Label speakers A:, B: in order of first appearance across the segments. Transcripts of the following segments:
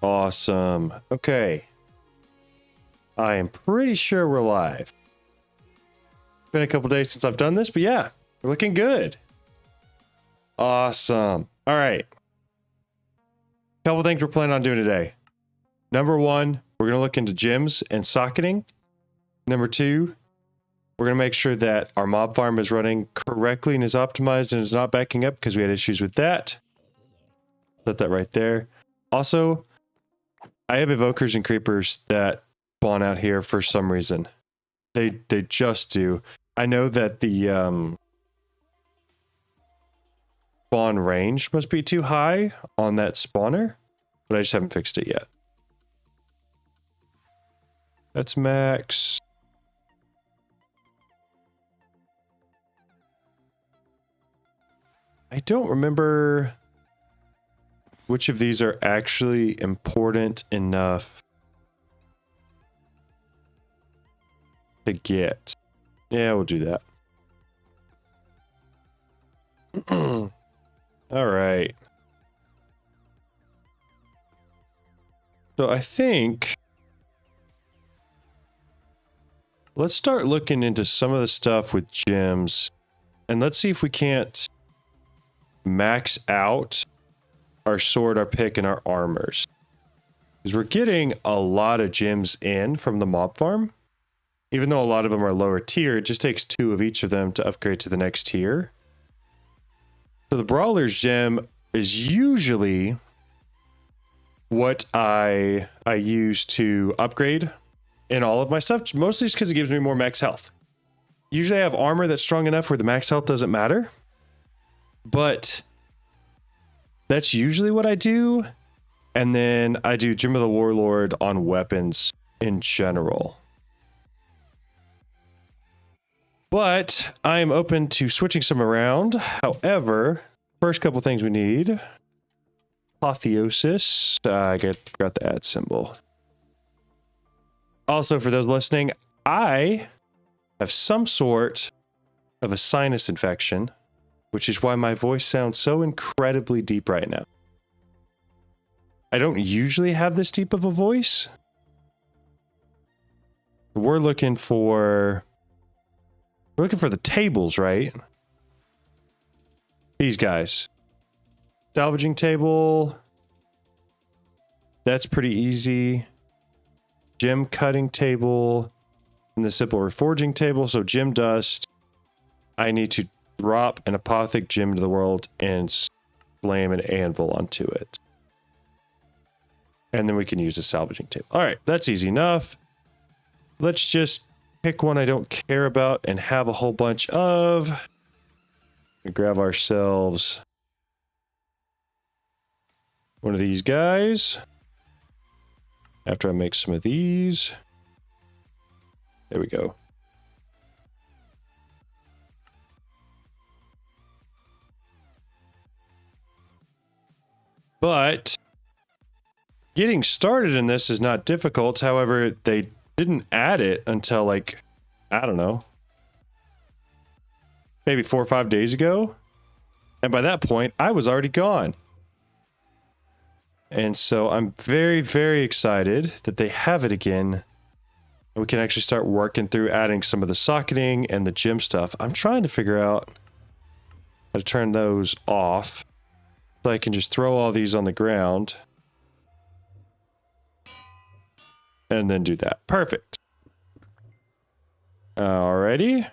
A: Awesome. Okay. I am pretty sure we're live. Been a couple days since I've done this, but yeah, we're looking good. Awesome. All right. Couple things we're planning on doing today. Number one, we're going to look into gyms and socketing. Number two, we're going to make sure that our mob farm is running correctly and is optimized and is not backing up because we had issues with that. Set that right there. Also, I have evokers and creepers that spawn out here for some reason. They just do. I know that the spawn range must be too high on that spawner, but I just haven't fixed it yet. That's max. I don't remember which of these are actually important enough to get. Yeah, we'll do that. All right. So I think let's start looking into some of the stuff with gems, and let's see if we can't max out our sword, our pick, and our armors. Because we're getting a lot of gems in from the mob farm. Even though a lot of them are lower tier, it just takes 2 of each of them to upgrade to the next tier. So the Brawler's gem is usually what I use to upgrade in all of my stuff. Mostly just because it gives me more max health. Usually I have armor that's strong enough where the max health doesn't matter. But that's usually what I do. And then I do Gem of the Warlord on weapons in general. But I'm open to switching some around. However, first couple things we need. Apotheosis. I forgot the add symbol. Also, for those listening, I have some sort of a sinus infection, which is why my voice sounds so incredibly deep right now. I don't usually have this deep of a voice. We're looking for the tables, right? These guys. Salvaging table. That's pretty easy. Gem cutting table. And the simple reforging table. So gem dust. I need to drop an apothic gem into the world and slam an anvil onto it. And then we can use a salvaging table. All right, that's easy enough. Let's just pick one I don't care about and have a whole bunch of. We grab ourselves one of these guys. After I make some of these. There we go. But getting started in this is not difficult. However, they didn't add it until like, I don't know, maybe 4 or 5 days ago. And by that point, I was already gone. And so I'm very, very excited that they have it again. We can actually start working through adding some of the socketing and the gem stuff. I'm trying to figure out how to turn those off so I can just throw all these on the ground. And then do that. Perfect. Alrighty.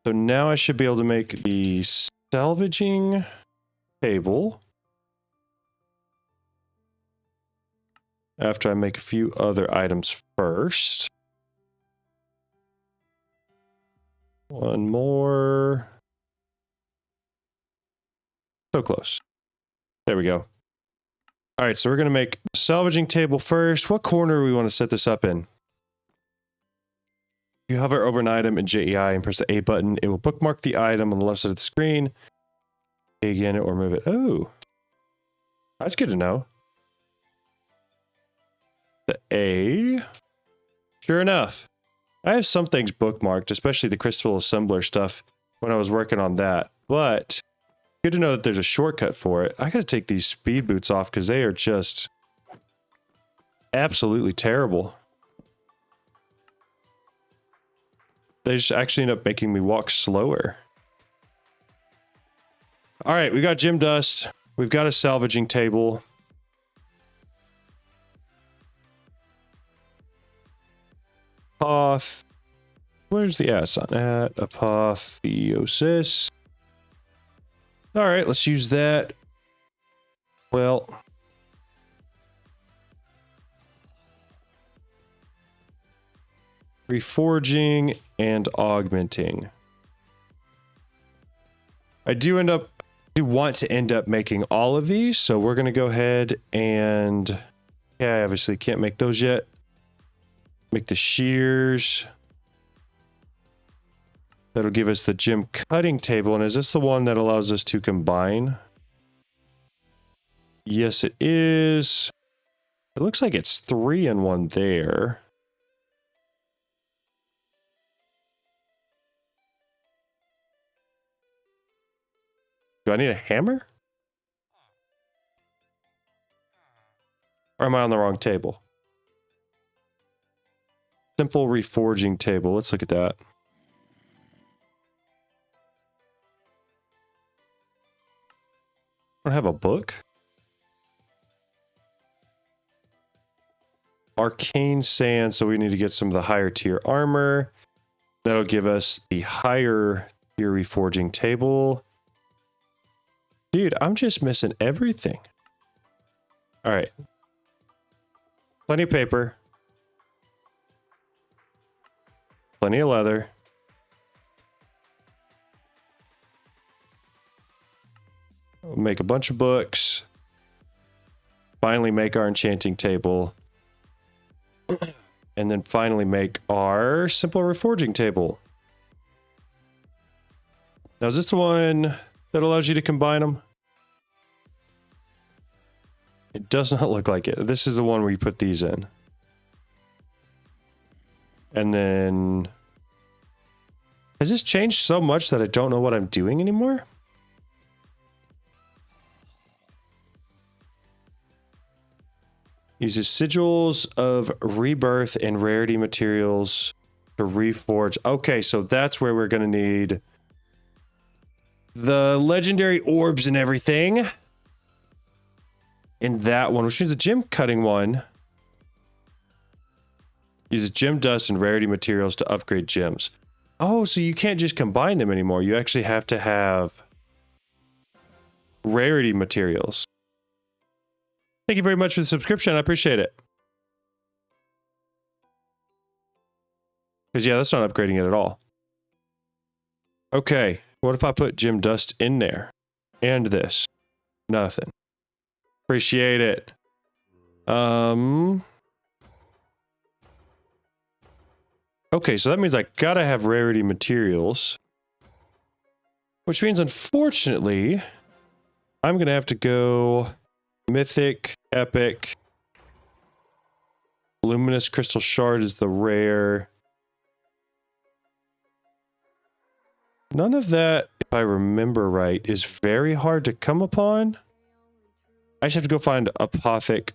A: So now I should be able to make the salvaging table. After I make a few other items first. One more. So close. There we go. All right, so we're going to make the salvaging table first. What corner do we want to set this up in? If you hover over an item in JEI and press the A button, it will bookmark the item on the left side of the screen. A again or move it. Oh, that's good to know. The A. Sure enough. I have some things bookmarked, especially the crystal assembler stuff when I was working on that. But Good to know that there's a shortcut for it. I gotta take these speed boots off because they are just absolutely terrible. They just actually end up making me walk slower. All right, we got gem dust. We've got a salvaging table. Where's the S on that? Apotheosis. All right, let's use that. Well, reforging and augmenting. I do want to end up making all of these, so we're gonna go ahead and yeah, I obviously can't make those yet. Make the shears. That'll give us the gem cutting table. And is this the one that allows us to combine? Yes, it is. It looks like it's 3 in 1 there. Do I need a hammer? Or am I on the wrong table? Simple reforging table. Let's look at that. I don't have a book. Arcane sand, so we need to get some of the higher tier armor. That'll give us the higher tier reforging table. Dude, I'm just missing everything. All right. Plenty of paper. Plenty of leather. We'll make a bunch of books. Finally make our enchanting table. And then finally make our simple reforging table. Now, is this the one that allows you to combine them? It does not look like it. This is the one where you put these in. And then... has this changed so much that I don't know what I'm doing anymore? Uses sigils of rebirth and rarity materials to reforge. Okay, so that's where we're going to need the legendary orbs and everything. In that one, which means the gem cutting one. Uses gem dust and rarity materials to upgrade gems. Oh, so you can't just combine them anymore. You actually have to have rarity materials. Thank you very much for the subscription. I appreciate it. Because, yeah, that's not upgrading it at all. Okay. What if I put gem dust in there? And this? Nothing. Appreciate it. Okay, so that means I gotta have rarity materials. Which means, unfortunately, I'm gonna have to go mythic, epic. Luminous crystal shard is the rare. None of that, if I remember right, is very hard to come upon. I just have to go find apothic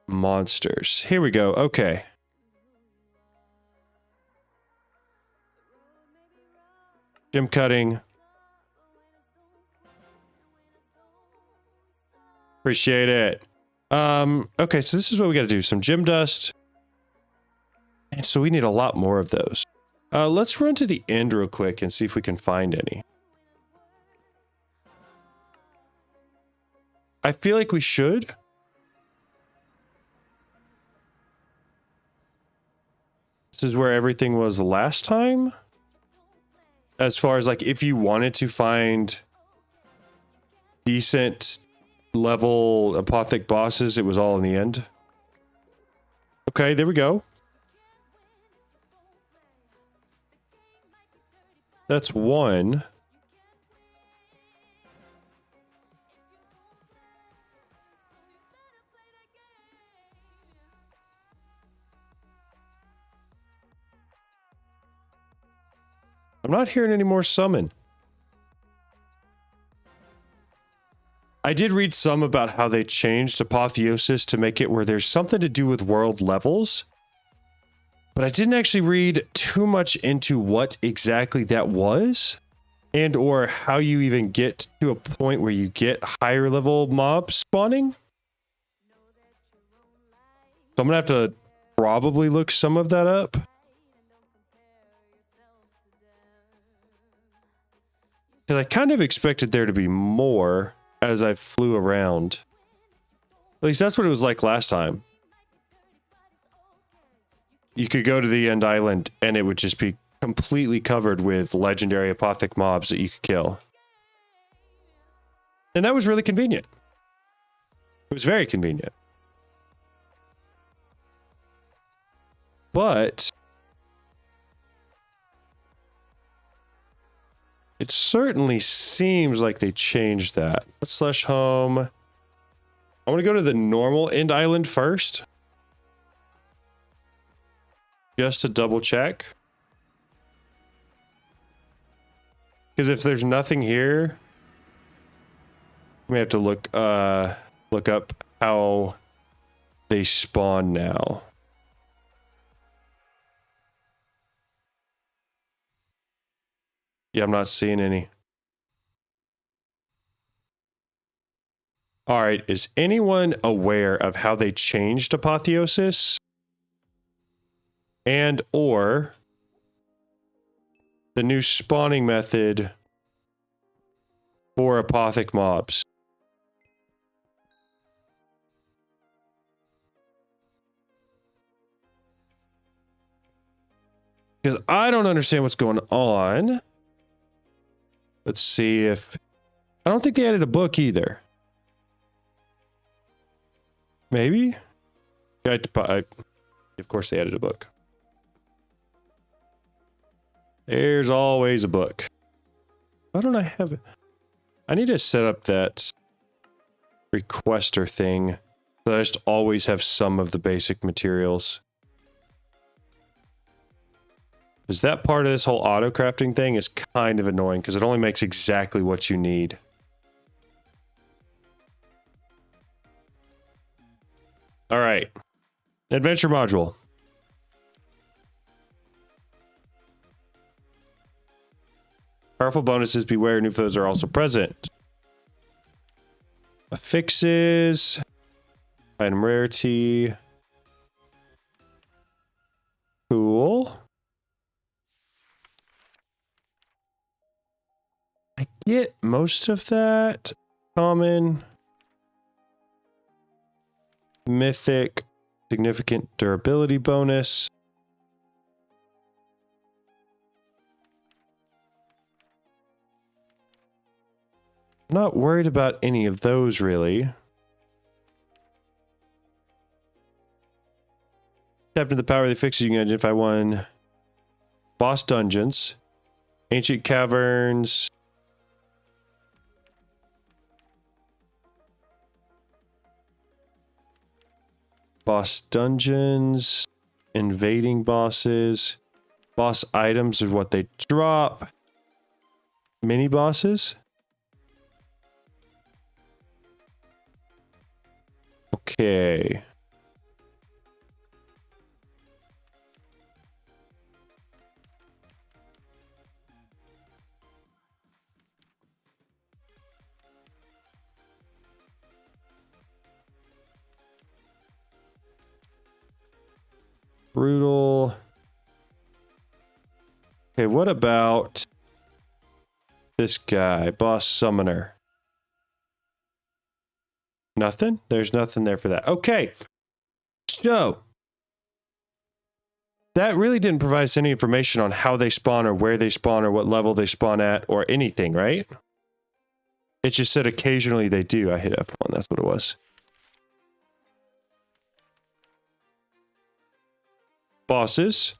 A: monsters. Here we go. Okay. Gem cutting. Appreciate it. Okay, so this is what we got to do. Some gem dust. And so we need a lot more of those. Let's run to the end real quick and see if we can find any. I feel like we should. This is where everything was last time. As far as like if you wanted to find decent level apothic bosses, it was all in the end. Okay, there we go. That's one. I'm not hearing any more summon. I did read some about how they changed Apotheosis to make it where there's something to do with world levels. But I didn't actually read too much into what exactly that was. And or how you even get to a point where you get higher level mobs spawning. So I'm gonna have to probably look some of that up. Because I kind of expected there to be more as I flew around. At least that's what it was like last time. You could go to the end island and it would just be completely covered with legendary apothic mobs that you could kill. And that was really convenient. It was very convenient. But it certainly seems like they changed that. Let's slash home. I want to go to the normal end island first. Just to double check. Because if there's nothing here, we may have to look up how they spawn now. Yeah, I'm not seeing any. All right, is anyone aware of how they changed Apotheosis? And or the new spawning method for apothic mobs? Because I don't understand what's going on. Let's see if... I don't think they added a book either. Maybe? Of course they added a book. There's always a book. Why don't I have it? I need to set up that requester thing so that I just always have some of the basic materials. Because that part of this whole auto crafting thing is kind of annoying because it only makes exactly what you need. All right. Adventure module. Powerful bonuses, beware, new foes are also present. Affixes. Item rarity. Cool. I get most of that. Common. Mythic. Significant durability bonus. I'm not worried about any of those, really. Tap into the power of the fixes, you can identify one. Boss dungeons. Ancient caverns. Boss dungeons. Invading bosses. Boss items are what they drop. Mini bosses. Okay. Brutal. Okay, what about this guy, boss summoner? Nothing? There's nothing there for that. Okay. So, that really didn't provide us any information on how they spawn or where they spawn or what level they spawn at or anything, right? It just said occasionally they do. I hit F1. That's what it was. Bosses.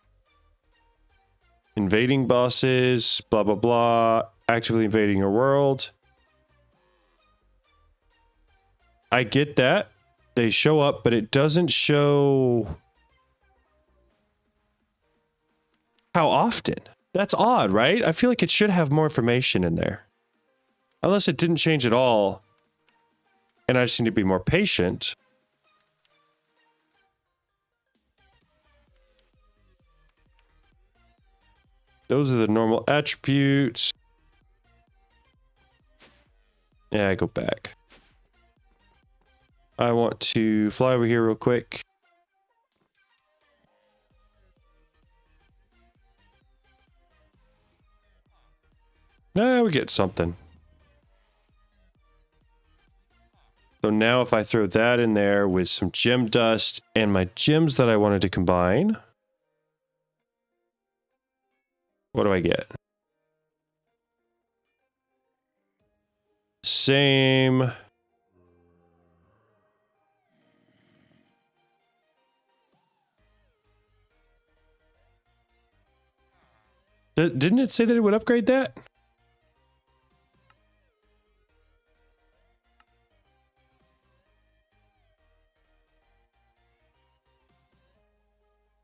A: Invading bosses. Blah, blah, blah. Actively invading your world. I get that. They show up, but it doesn't show how often. That's odd, right? I feel like it should have more information in there. Unless it didn't change at all. And I just need to be more patient. Those are the normal attributes. Yeah, I go back. I want to fly over here real quick. Nah, we get something. So now if I throw that in there with some gem dust and my gems that I wanted to combine, what do I get? Same. Didn't it say that it would upgrade that?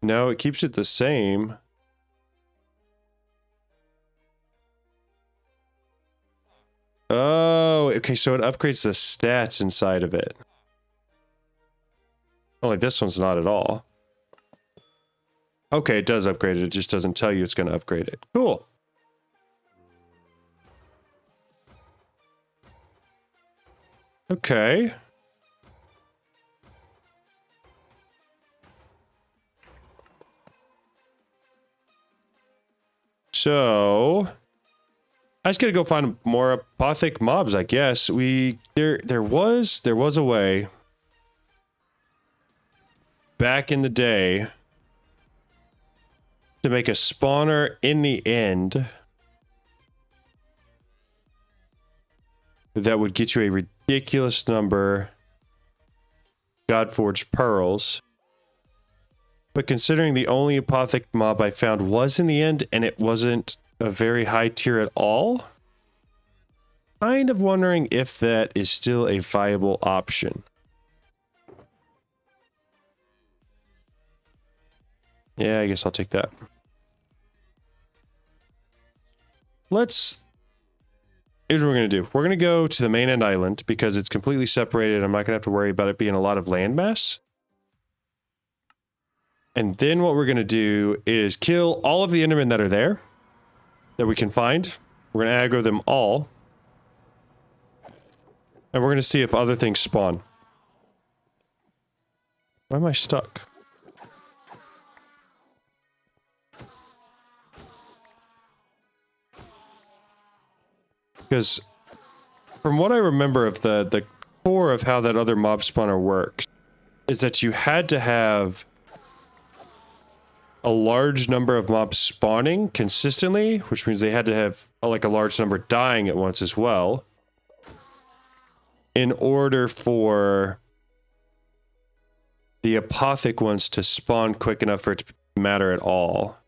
A: No, it keeps it the same. Oh, okay, so it upgrades the stats inside of it. Only this one's not at all. Okay, it does upgrade it. It just doesn't tell you it's going to upgrade it. Cool. Okay. So I just gotta go find more apothic mobs, I guess. There was a way back in the day to make a spawner in the end that would get you a ridiculous number Godforged pearls. But considering the only apothic mob I found was in the end, and it wasn't a very high tier at all, kind of wondering if that is still a viable option. Yeah, I guess I'll take that. Here's what we're going to do. We're going to go to the mainland island because it's completely separated. I'm not going to have to worry about it being a lot of landmass. And then what we're going to do is kill all of the Endermen that are there, that we can find. We're going to aggro them all. And we're going to see if other things spawn. Why am I stuck? Because from what I remember of the core of how that other mob spawner works, is that you had to have a large number of mobs spawning consistently, which means they had to have like a large number dying at once as well, in order for the apothic ones to spawn quick enough for it to matter at all.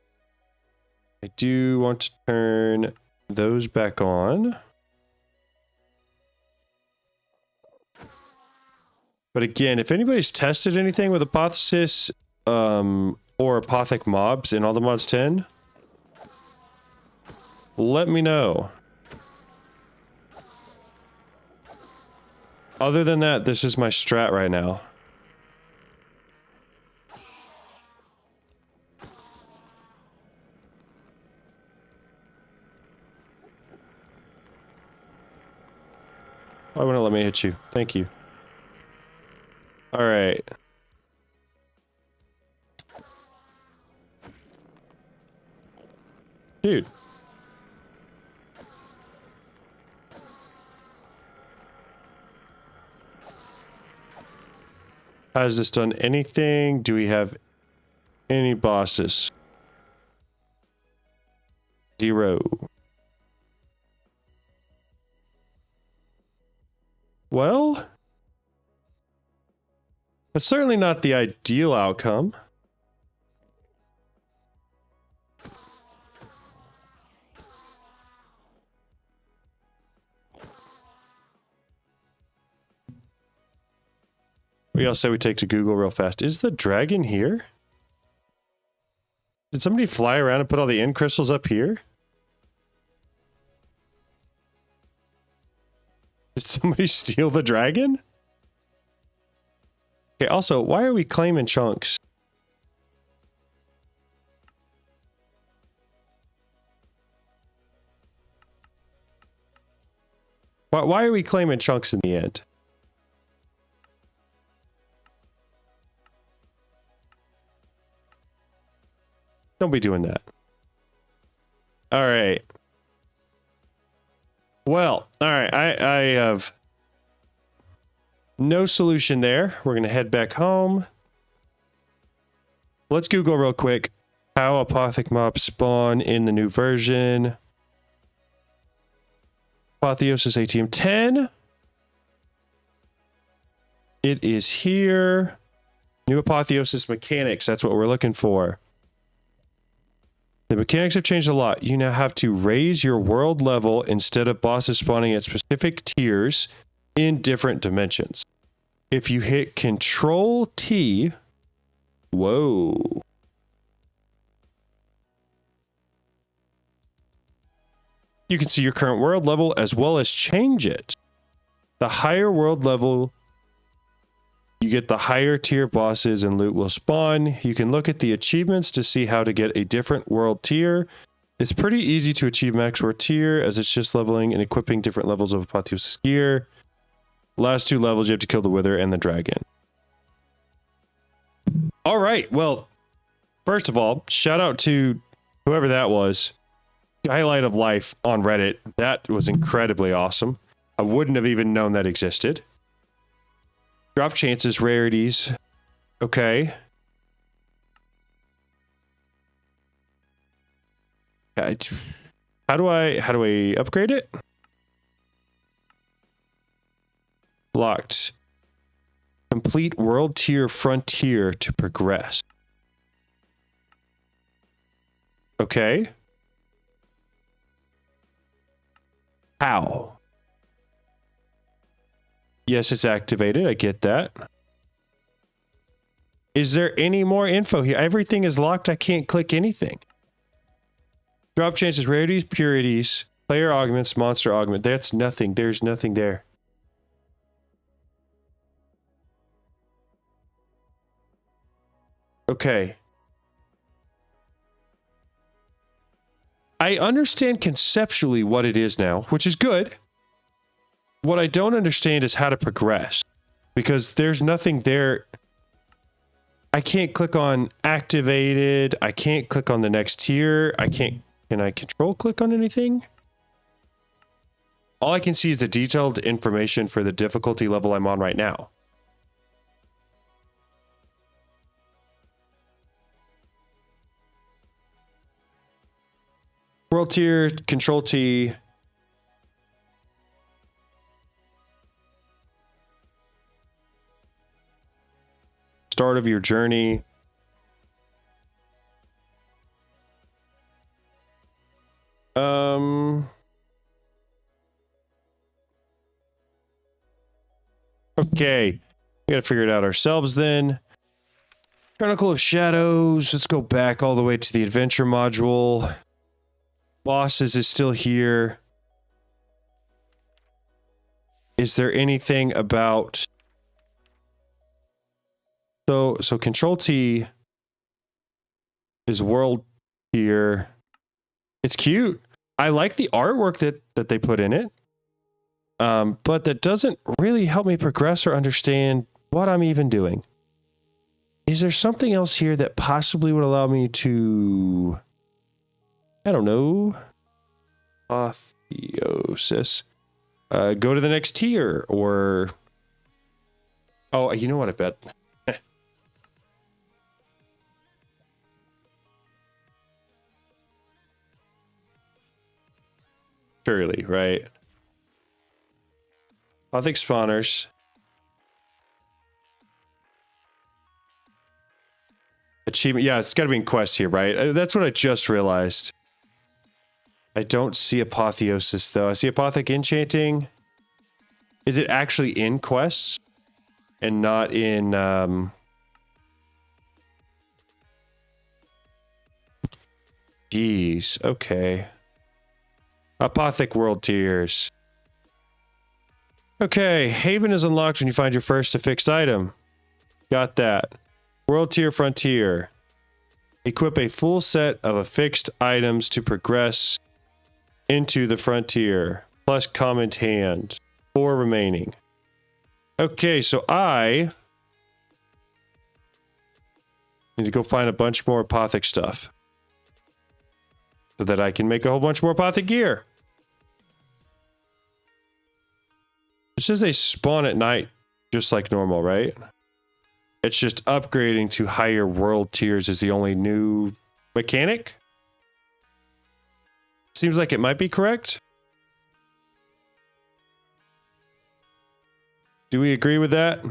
A: I do want to turn those back on. But again, if anybody's tested anything with Apotheosis, or apothic mobs in all the mods 10, let me know. Other than that, this is my strat right now. Why wouldn't it let me hit you? Thank you. All right. Dude. Has this done anything? Do we have any bosses? 0. Well, that's certainly not the ideal outcome. We all say we take to Google real fast. Is the dragon here? Did somebody fly around and put all the end crystals up here? Did somebody steal the dragon? Okay, also, why are we claiming chunks? Why are we claiming chunks in the end? Don't be doing that. All right. Well, all right. I have no solution there. We're going to head back home. Let's Google real quick how Apothec mobs spawn in the new version. Apotheosis ATM10. It is here. New Apotheosis mechanics. That's what we're looking for. The mechanics have changed a lot. You now have to raise your world level instead of bosses spawning at specific tiers in different dimensions. If you hit Control T, whoa. You can see your current world level as well as change it. The higher world level, you get the higher tier bosses and loot will spawn. You can look at the achievements to see how to get a different world tier. It's pretty easy to achieve max world tier as it's just leveling and equipping different levels of Apotheosis gear. Last two levels, you have to kill the Wither and the Dragon. All right, well, first of all, shout out to whoever that was. Highlight of life on Reddit. That was incredibly awesome. I wouldn't have even known that existed. Drop chances, rarities. Okay. How do I upgrade it? Locked. Complete world tier frontier to progress. Okay. How? Yes, it's activated. I get that. Is there any more info here? Everything is locked. I can't click anything. Drop chances, rarities, purities, player augments, monster augment. That's nothing. There's nothing there. Okay. I understand conceptually what it is now, which is good. What I don't understand is how to progress, because there's nothing there. I can't click on activated. I can't click on the next tier. Can I control click on anything? All I can see is the detailed information for the difficulty level I'm on right now. World tier, control T. Start of your journey. Okay. We gotta figure it out ourselves then. Chronicle of Shadows. Let's go back all the way to the adventure module. Bosses is still here. Is there anything about... So Control T is world here. It's cute. I like the artwork that they put in it. But that doesn't really help me progress or understand what I'm even doing. Is there something else here that possibly would allow me to... I don't know. Apotheosis. Go to the next tier, or... Oh, you know what I bet? Surely, right? Apothec spawners. Achievement. Yeah, it's got to be in quest here, right? That's what I just realized. I don't see Apotheosis, though. I see Apothec enchanting. Is it actually in quests? And not in... Jeez, okay. Apothec world tiers. Okay, Haven is unlocked when you find your first affixed item. Got that. World tier frontier. Equip a full set of affixed items to progress into the frontier. Plus comment hand. 4 remaining. Okay, so I need to go find a bunch more apothic stuff. So that I can make a whole bunch more apothic gear. This is a spawn at night, just like normal, right? It's just upgrading to higher world tiers is the only new mechanic. Seems like it might be correct. Do we agree with that?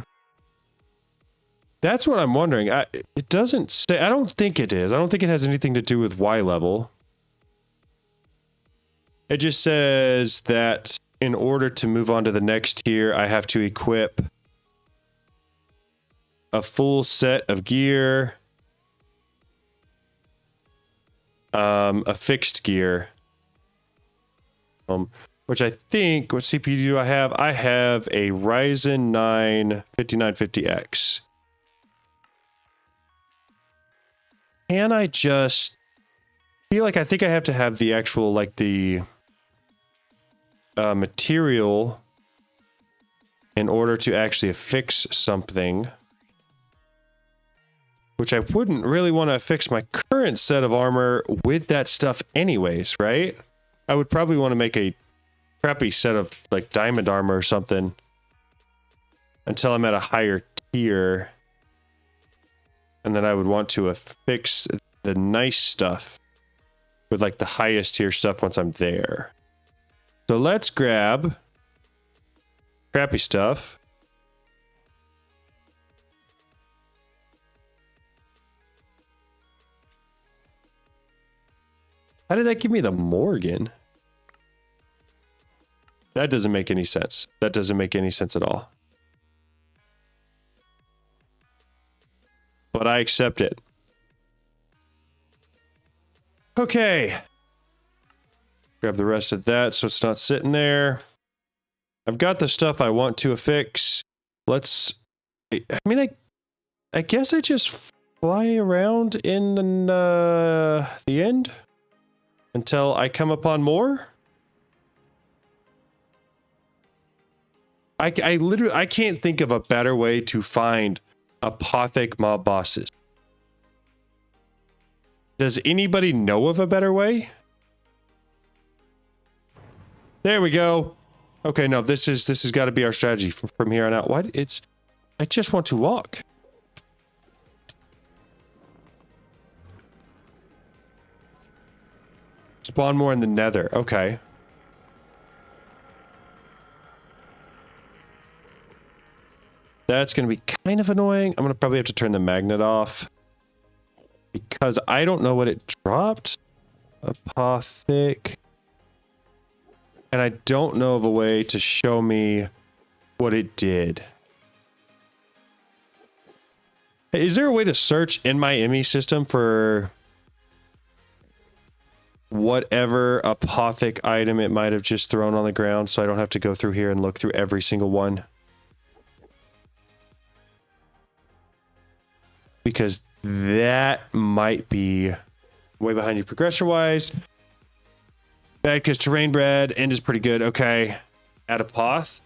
A: That's what I'm wondering. It doesn't say. I don't think it is. I don't think it has anything to do with Y level. It just says that in order to move on to the next tier, I have to equip a full set of gear, a fixed gear, which I think, what CPU do I have? I have a Ryzen 9 5950X. Can I just feel like I think I have to have the actual, like the material in order to actually affix something, which I wouldn't really want to affix my current set of armor with that stuff anyways, right? I would probably want to make a crappy set of like diamond armor or something until I'm at a higher tier, and then I would want to affix the nice stuff with like the highest tier stuff once I'm there. So let's grab crappy stuff. How did that give me the Morgan? That doesn't make any sense. That doesn't make any sense at all. But I accept it. Okay. Grab the rest of that so it's not sitting there. I've got the stuff I want to affix. Let's... I guess I just fly around in the end until I come upon more. I literally, I can't think of a better way to find apothic mob bosses. Does anybody know of a better way? There we go. Okay, no, this has got to be our strategy from here on out. What? I just want to walk. Spawn more in the nether. Okay. That's going to be kind of annoying. I'm going to probably have to turn the magnet off because I don't know what it dropped. Apothic. And I don't know of a way to show me what it did. Is there a way to search in my ME system for whatever apothic item it might have just thrown on the ground so I don't have to go through here and look through every single one? Because that might be way behind you progression-wise. Bad because terrain bread, end is pretty good. Okay. Add a poth.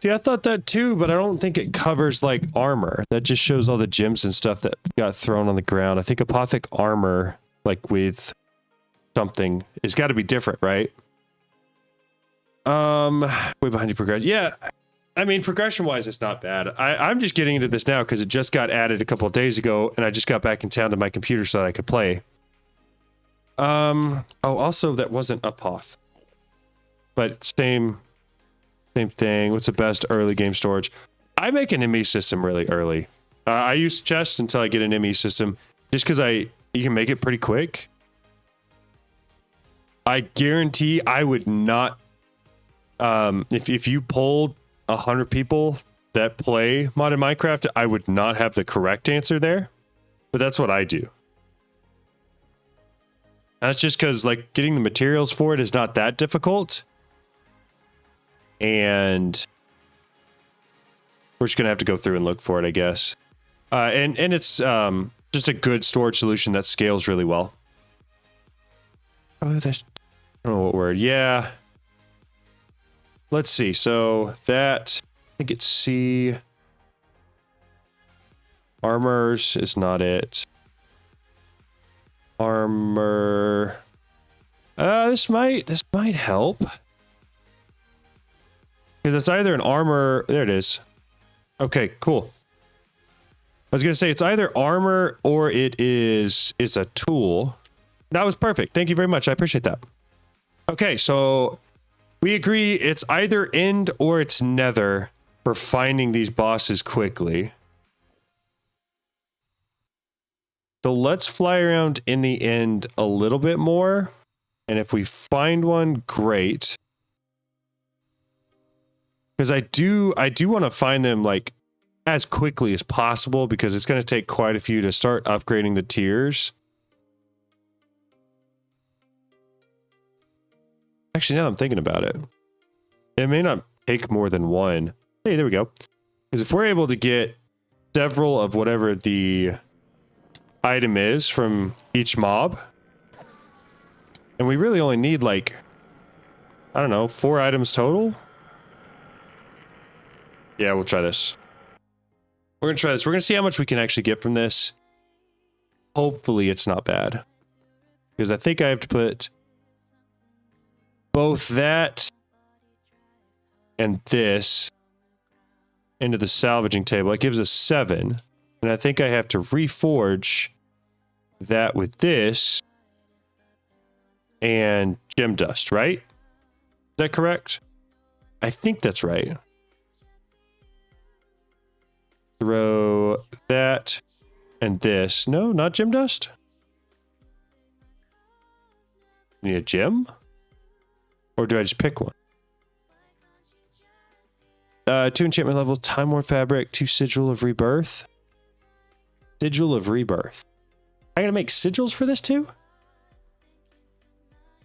A: See, I thought that too, but I don't think it covers like armor. That just shows all the gems and stuff that got thrown on the ground. I think apothic armor, like with something, it's got to be different, right? Way behind you progression. Yeah. I mean, progression-wise, it's not bad. I'm just getting into this now because it just got added a couple of days ago, and I just got back in town to my computer so that I could play. Oh, also, that wasn't a poth. But same thing. What's the best early game storage? I make an ME system really early. I use chests until I get an ME system, just because you can make it pretty quick. I guarantee I would not... if you polled 100 people that play modded Minecraft, I would not have the correct answer there, but that's what I do. That's just because like getting the materials for it is not that difficult, and We're just gonna have to go through and look for it, I guess. And it's just a good storage solution that scales really well. Oh, that's, I don't know what word. Yeah. Let's see. So that, I think it's C. Armors is not it. Armor. This might help. Because it's either an armor. There it is. Okay, cool. I was gonna say it's either armor or it's a tool. That was perfect. Thank you very much. I appreciate that. Okay, so we agree it's either end or it's nether for finding these bosses quickly. So let's fly around in the end a little bit more. And if we find one, great. Because I do want to find them like as quickly as possible because it's going to take quite a few to start upgrading the tiers. Actually, now I'm thinking about it. It may not take more than one. Hey, there we go. Because if we're able to get several of whatever the item is from each mob, and we really only need like, I don't know, 4 items total. Yeah, we'll try this. We're gonna try this. We're gonna see how much we can actually get from this. Hopefully it's not bad, because I think I have to put both that and this into the salvaging table. It gives us 7, and I think I have to reforge that with this and gem dust, right? Is that correct? I think that's right. Throw that and this. No, not gem dust. Need a gem? Or do I just pick one? 2 enchantment level, time worn fabric, 2 sigil of rebirth. Sigil of rebirth. I gotta make sigils for this too?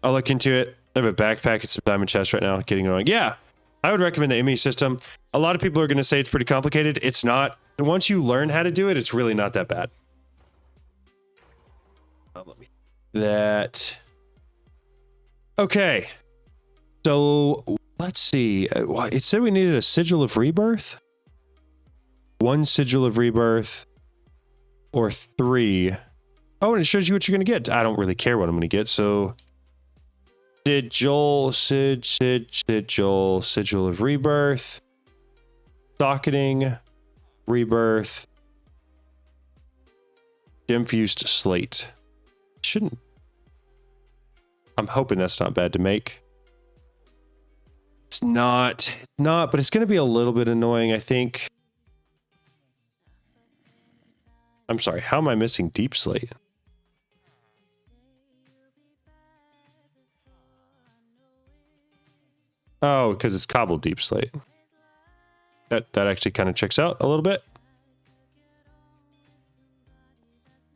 A: I'll look into it. I have a backpack and some diamond chests right now. Getting annoying. Yeah, I would recommend the ME system. A lot of people are going to say it's pretty complicated. It's not. Once you learn how to do it, it's really not that bad. That. Okay. So let's see. It said we needed a sigil of rebirth. 1 sigil of rebirth. Or 3. Oh, and it shows you what you're going to get. I don't really care what I'm going to get. So sigil, sigil of rebirth. Docketing, rebirth, gem fused slate. Shouldn't. I'm hoping that's not bad to make. It's not, but it's going to be a little bit annoying, I think. I'm sorry, how am I missing deep slate? Oh, because it's cobbled deep slate. That actually kind of checks out a little bit.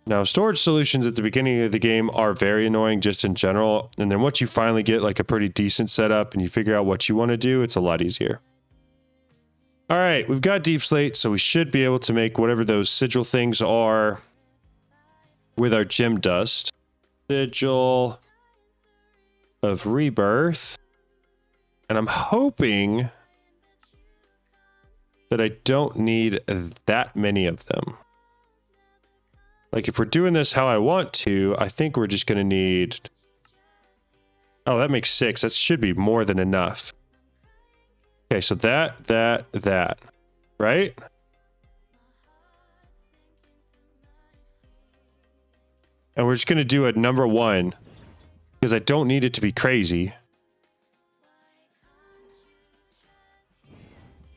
A: Now, storage solutions at the beginning of the game are very annoying just in general. And then once you finally get like a pretty decent setup and you figure out what you want to do, it's a lot easier. All right, we've got deep slate, so we should be able to make whatever those sigil things are with our gem dust. Sigil of rebirth. And I'm hoping that I don't need that many of them. Like if we're doing this how I want to, I think we're just going to need... Oh, that makes 6. That should be more than enough. Okay, so that. Right? And we're just going to do a number 1 because I don't need it to be crazy.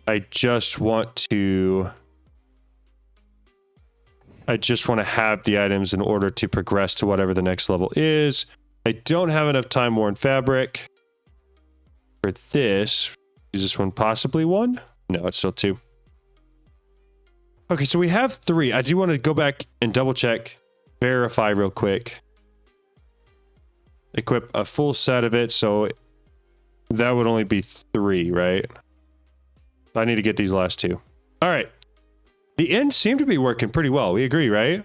A: I just want to have the items in order to progress to whatever the next level is. I don't have enough time worn fabric for this. Is this one possibly 1? No, it's still 2. Okay, so we have 3. I do want to go back and double check, verify real quick. Equip a full set of it, so that would only be 3, right? I need to get these last 2. All All right. The ends seem to be working pretty well. We agree, right?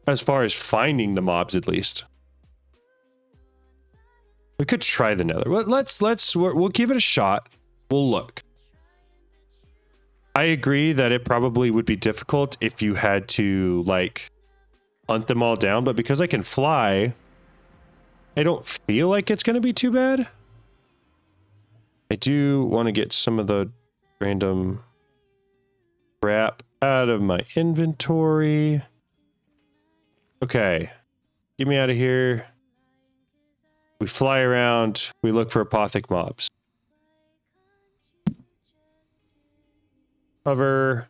A: As far as finding the mobs, at least. We could try the nether. We'll give it a shot. We'll look. I agree that it probably would be difficult if you had to, like, hunt them all down, but because I can fly, I don't feel like it's going to be too bad. I do want to get some of the random crap out of my inventory. Okay. Get me out of here. We fly around. We look for apothic mobs. Hover.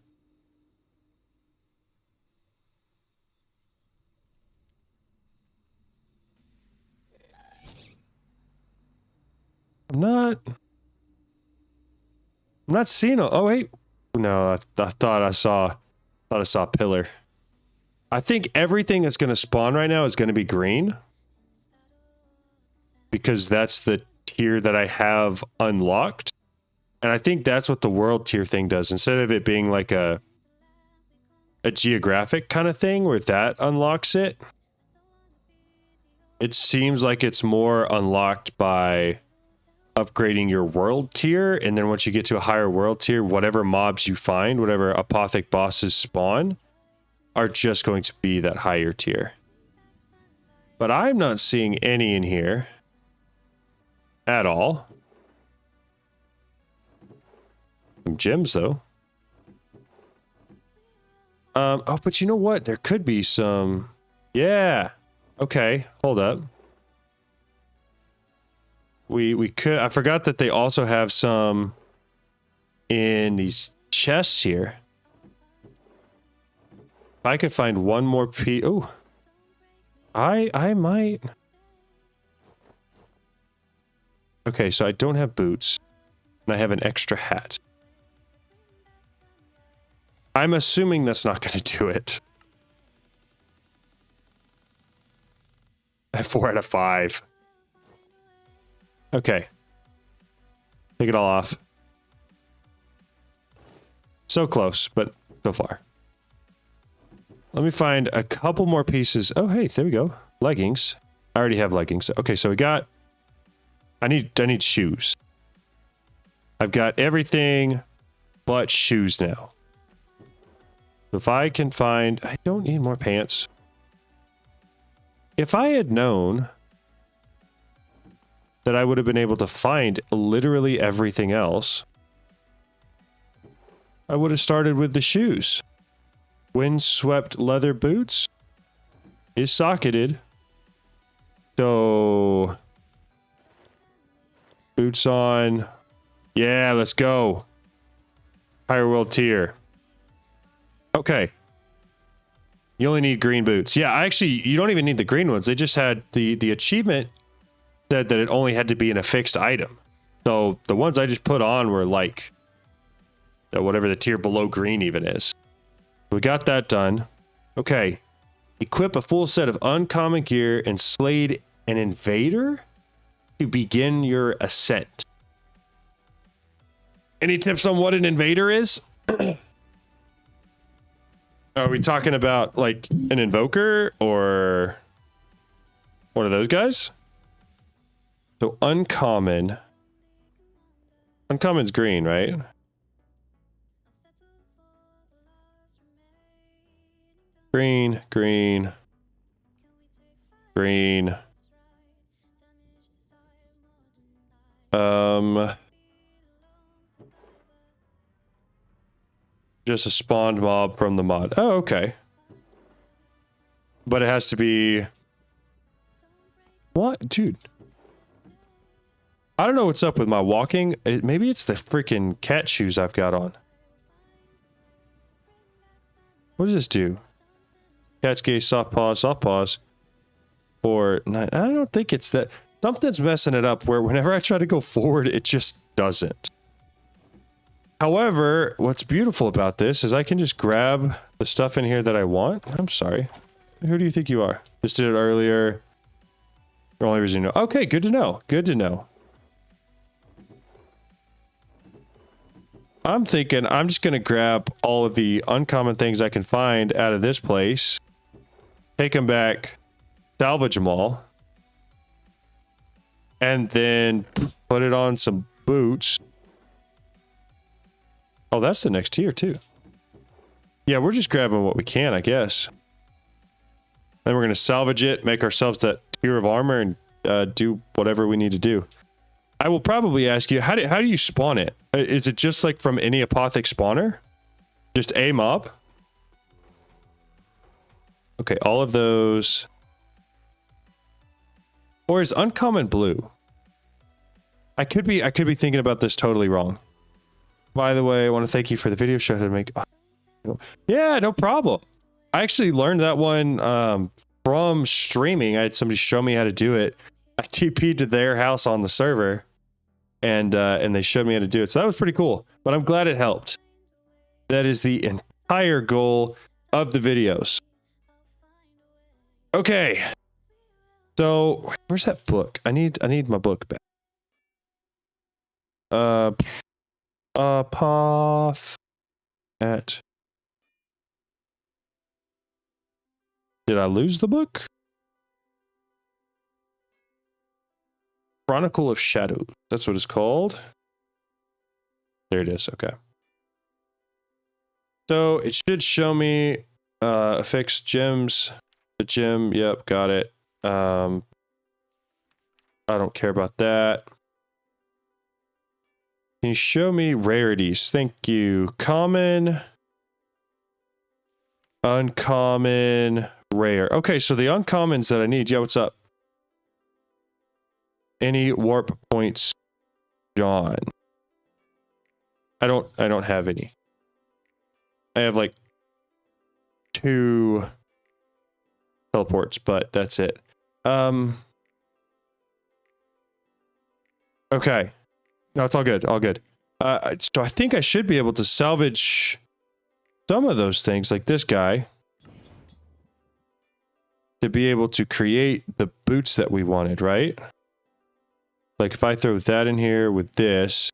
A: I'm not seeing a, oh wait. No, I thought I saw a pillar. I think everything that's going to spawn right now is going to be green. Because that's the tier that I have unlocked. And I think that's what the world tier thing does. Instead of it being like a geographic kind of thing where that unlocks it. It seems like it's more unlocked by upgrading your world tier. And then once you get to a higher world tier, whatever mobs you find, whatever apothic bosses spawn, are just going to be that higher tier. But I'm not seeing any in here. At all. Some gems, though. Oh, but you know what? There could be some... Yeah. Okay, hold up. We could... I forgot that they also have some in these chests here. If I could find one more piece... Oh. I might... Okay, so I don't have boots. And I have an extra hat. I'm assuming that's not going to do it. 4 out of 5. Okay. Take it all off. So close, but so far. Let me find a couple more pieces. Oh, hey, there we go. Leggings. I already have leggings. Okay, so we got... I need shoes. I've got everything but shoes now. So if I can find... I don't need more pants. If I had known that I would have been able to find literally everything else, I would have started with the shoes. Windswept leather boots is socketed. So... Boots on. Yeah, let's go. Higher world tier. Okay. You only need green boots. Yeah, you don't even need the green ones. They just had the achievement said that it only had to be in a fixed item. So the ones I just put on were like whatever the tier below green even is. We got that done. Okay. Equip a full set of uncommon gear and slay an invader to begin your ascent. Any tips on what an invader is? Are we talking about like an invoker or one of those guys? So uncommon. Uncommon's green, right? Green, green, green. Just a spawned mob from the mod. Oh, okay. But it has to be... What? Dude. I don't know what's up with my walking. Maybe it's the freaking cat shoes I've got on. What does this do? Cat's gaze, soft pause. Or... I don't think it's that... Something's messing it up where whenever I try to go forward, it just doesn't. However, what's beautiful about this is I can just grab the stuff in here that I want. I'm sorry. Who do you think you are? Just did it earlier. The only reason you know. Okay, good to know. Good to know. I'm thinking I'm just going to grab all of the uncommon things I can find out of this place, take them back, salvage them all, and then put it on some boots. Oh, that's the next tier too. Yeah, we're just grabbing what we can, I guess. Then we're going to salvage it, make ourselves that tier of armor, and do whatever we need to do. I will probably ask you, how do you spawn it? Is it just like from any Apothic spawner? Just aim up? Okay, all of those. Or is uncommon blue? I could be thinking about this totally wrong. By the way, I want to thank you for the video show to make. Yeah, no problem. I actually learned that one from streaming. I had somebody show me how to do it. I TP'd to their house on the server, and they showed me how to do it. So that was pretty cool. But I'm glad it helped. That is the entire goal of the videos. Okay. So where's that book? I need my book back. Path at. Did I lose the book? Chronicle of Shadows. That's what it's called. There it is. Okay. So it should show me affix gems. The gem. Yep, got it. I don't care about that. Can you show me rarities? Thank you. Common, uncommon, rare. Okay, so the uncommons that I need. Yeah, what's up? Any warp points, John? I don't have any. I have like 2 teleports, but that's it. Okay. No, it's all good. All good. So I think I should be able to salvage some of those things, like this guy, to be able to create the boots that we wanted, right? Like if I throw that in here with this.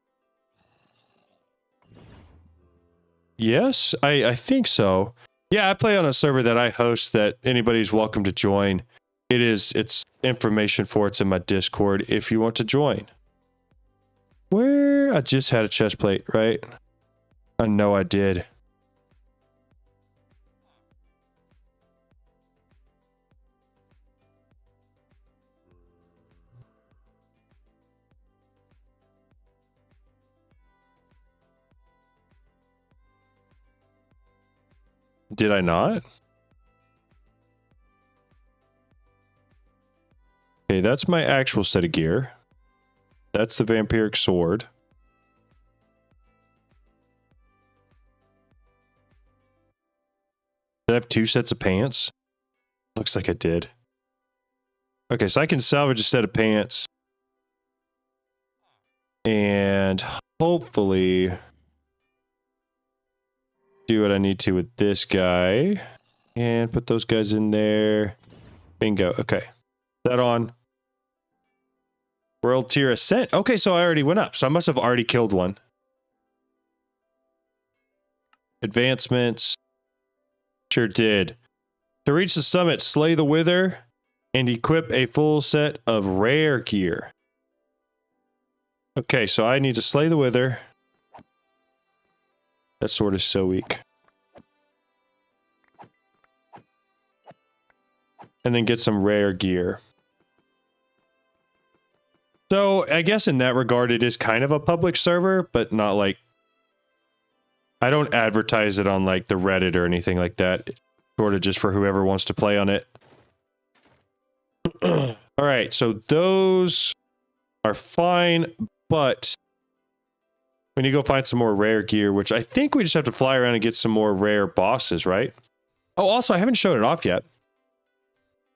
A: Yes, I think so. Yeah, I play on a server that I host that anybody's welcome to join. It's information for it's in my Discord if you want to join. Where I just had a chest plate, right? I know I did. Did I not? Okay, that's my actual set of gear. That's the vampiric sword. Did I have 2 sets of pants? Looks like I did. Okay, so I can salvage a set of pants. And hopefully do what I need to with this guy. And put those guys in there. Bingo. Okay. That on. World tier ascent. Okay, so I already went up. So I must have already killed one. Advancements. Sure did. To reach the summit, slay the wither and equip a full set of rare gear. Okay, so I need to slay the wither. That sword is so weak. And then get some rare gear. So, I guess in that regard, it is kind of a public server, but not like... I don't advertise it on like the Reddit or anything like that. Sort of just for whoever wants to play on it. Alright, so those are fine, but... we need to go find some more rare gear, which I think we just have to fly around and get some more rare bosses, right? Oh, also, I haven't shown it off yet.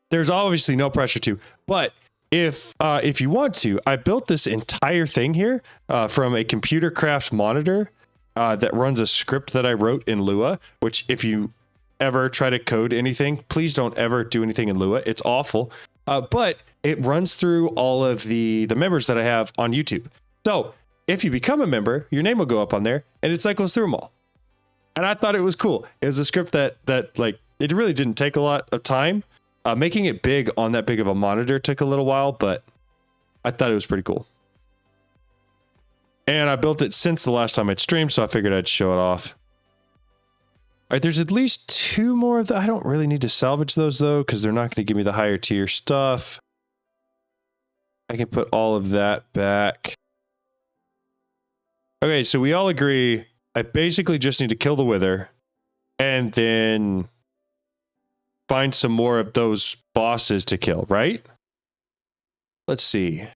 A: There's obviously no pressure to, but... If you want to, I built this entire thing here from a computer craft monitor that runs a script that I wrote in Lua, which if you ever try to code anything, please don't ever do anything in Lua. It's awful. But it runs through all of the members that I have on YouTube. So if you become a member, your name will go up on there and it cycles through them all. And I thought it was cool. It was a script that like, it really didn't take a lot of time. Making it big on that big of a monitor took a little while, but I thought it was pretty cool. And I built it since the last time I'd streamed, so I figured I'd show it off. All right, there's at least 2 more of the... I don't really need to salvage those, though, because they're not going to give me the higher tier stuff. I can put all of that back. Okay, so we all agree I basically just need to kill the Wither and then find some more of those bosses to kill, right? Let's see.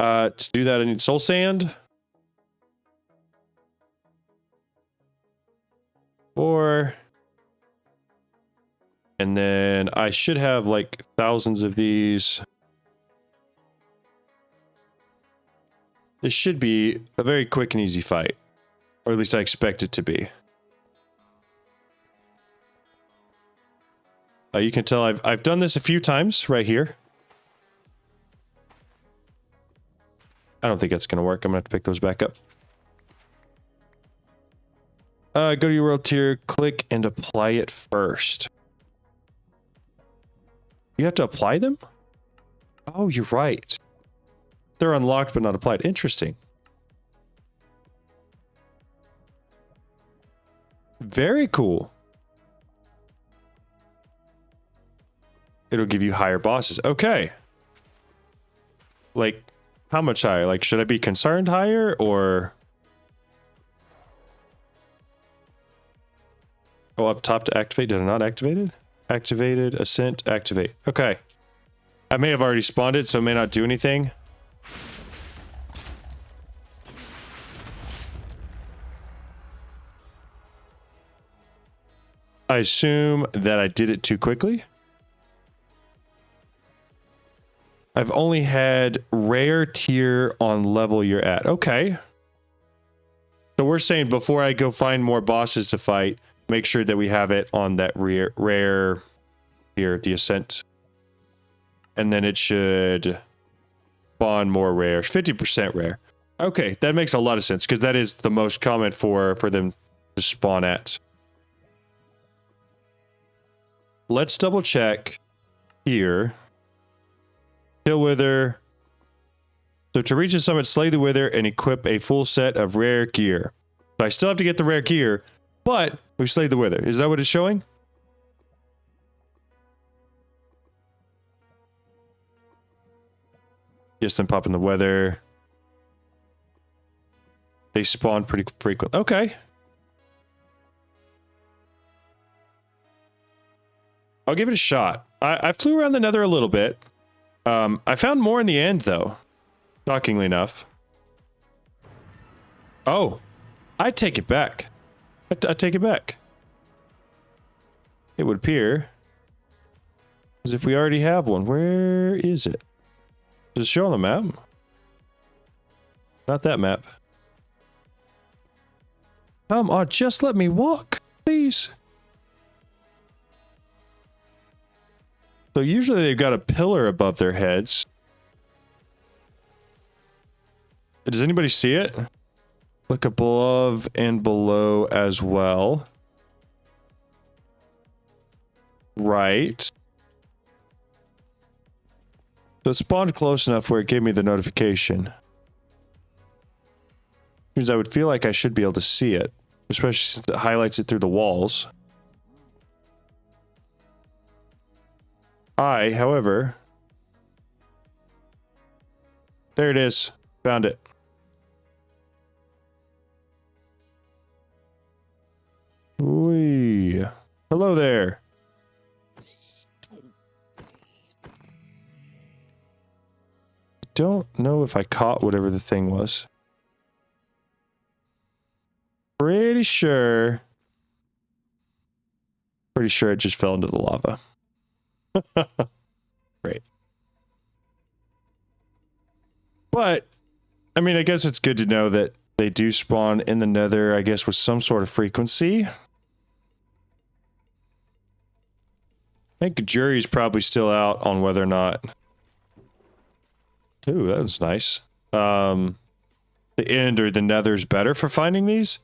A: To do that, I need soul sand. 4. And then I should have like thousands of these. This should be a very quick and easy fight. Or at least I expect it to be. You can tell I've done this a few times right here. I don't think that's going to work. I'm going to have to pick those back up. Go to your world tier, click and apply it first. You have to apply them? Oh, you're right. They're unlocked but not applied. Interesting. Very cool. It'll give you higher bosses. Okay. Like, how much higher? Like, should I be concerned higher or... Oh, up top to activate. Did I not activate it? Activated, ascent, activate. Okay. I may have already spawned it, so it may not do anything. I assume that I did it too quickly. I've only had rare tier on level you're at. Okay. So we're saying before I go find more bosses to fight, make sure that we have it on that rare here, the ascent. And then it should spawn more rare. 50% rare. Okay, that makes a lot of sense because that is the most common for them to spawn at. Let's double check here. Kill Wither. So to reach the summit, slay the Wither and equip a full set of rare gear. So I still have to get the rare gear, but we've slayed the Wither. Is that what it's showing? Yes, then pop in the Wither. They spawn pretty frequent. Okay. I'll give it a shot. I flew around the nether a little bit. I found more in the end, though. Shockingly enough. Oh. I take it back. I take it back. It would appear as if we already have one. Where is it? Does it show on the map? Not that map. Come on, just let me walk, please. So usually they've got a pillar above their heads. Does anybody see it? Look above and below as well. Right. So it spawned close enough where it gave me the notification. Means I would feel like I should be able to see it, especially since it highlights it through the walls. However... There it is. Found it. Whee. Hello there. Don't know if I caught whatever the thing was. Pretty sure it just fell into the lava. Great. But, I mean, I guess it's good to know that they do spawn in the nether, I guess, with some sort of frequency. I think the jury's probably still out on whether or not... Ooh, that was nice. the end or the nether's better for finding these.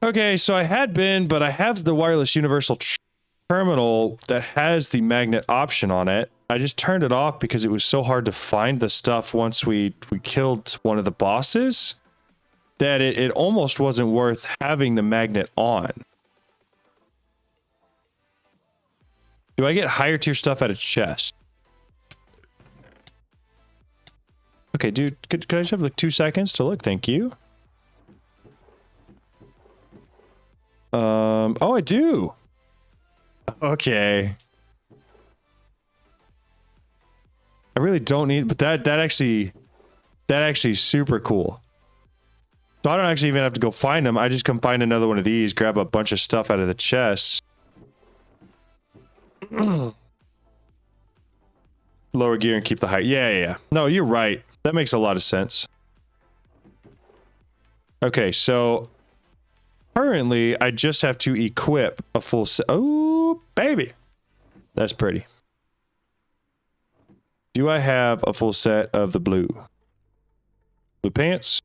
A: Okay, so I had been, but I have the wireless universal terminal that has the magnet option on it. I just turned it off because it was so hard to find the stuff once we killed one of the bosses that it almost wasn't worth having the magnet on. Do I get higher tier stuff at a chest? Okay, dude, could I just have like 2 seconds to look? Thank you. Oh, I do. Okay. I really don't need, but that actually is super cool. So I don't actually even have to go find them. I just come find another one of these, grab a bunch of stuff out of the chests. Lower gear and keep the height. Yeah. No, you're right. That makes a lot of sense. Okay, so currently I just have to equip a full set. Oh, baby. That's pretty. Do I have a full set of the blue? Blue pants,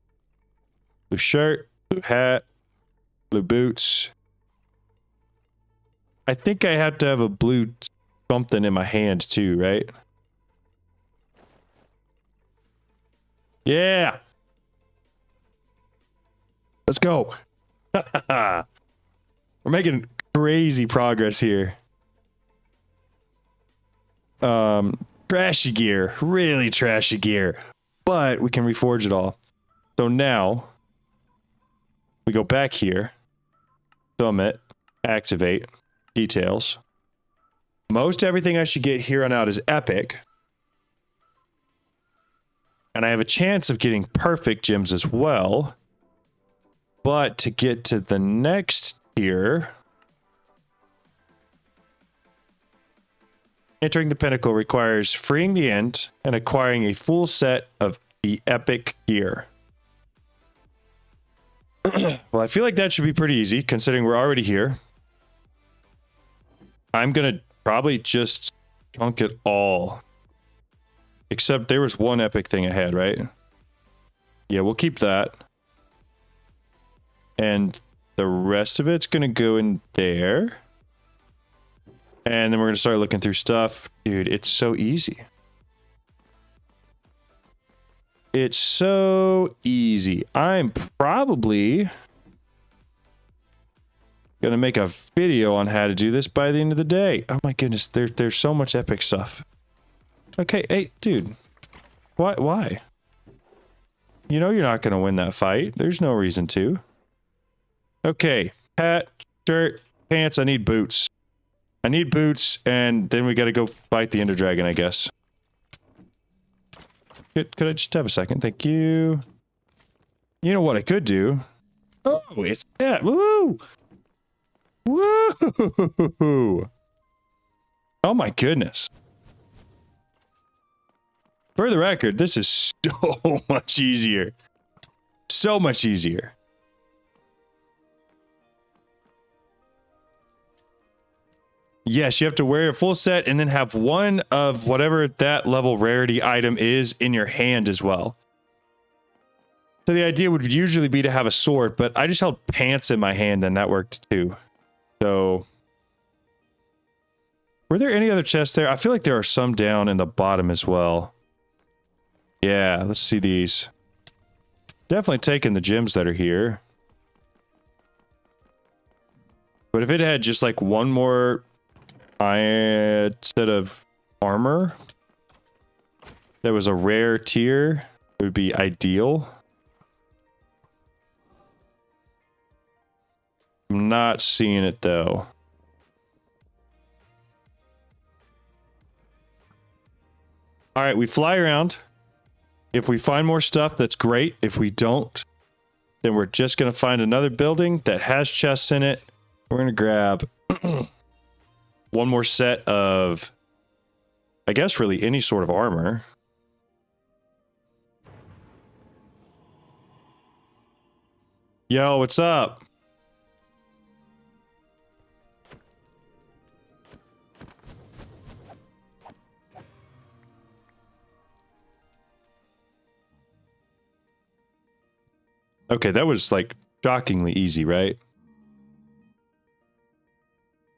A: blue shirt, blue hat, blue boots. I think I have to have a blue something in my hand too, right? Yeah. Let's go. We're making crazy progress here. Trashy gear, really trashy gear, but we can reforge it all. So now we go back here, summit, activate, details. Most everything I should get here on out is epic. And I have a chance of getting perfect gems as well. But to get to the next tier, entering the pinnacle requires freeing the end and acquiring a full set of the epic gear. Well, I feel like that should be pretty easy considering we're already here. I'm gonna probably just chunk it all. Except there was one epic thing ahead, right? Yeah, we'll keep that. And the rest of it's gonna go in there. And then we're going to start looking through stuff. Dude, it's so easy. It's so easy. I'm probably going to make a video on how to do this by the end of the day. Oh my goodness, there's so much epic stuff. Okay, hey, dude. Why? You know you're not going to win that fight. There's no reason to. Okay, hat, shirt, pants. I need boots. I need boots, and then we gotta go fight the Ender Dragon, I guess. Could I just have a second? Thank you. You know what I could do? Oh, it's that. Woo! Woo! Oh my goodness. For the record, this is so much easier. So much easier. Yes, you have to wear a full set and then have one of whatever that level rarity item is in your hand as well. So the idea would usually be to have a sword, but I just held pants in my hand and that worked too. So, were there any other chests there? I feel like there are some down in the bottom as well. Yeah, let's see these. Definitely taking the gems that are here. But if it had just like one more set of armor that was a rare tier, it would be ideal. I'm not seeing it though. All right, we fly around. If we find more stuff, that's great. If we don't, then we're just gonna find another building that has chests in it. We're gonna grab one more set of, I guess, really any sort of armor. Yo, what's up? Okay, that was like shockingly easy, right?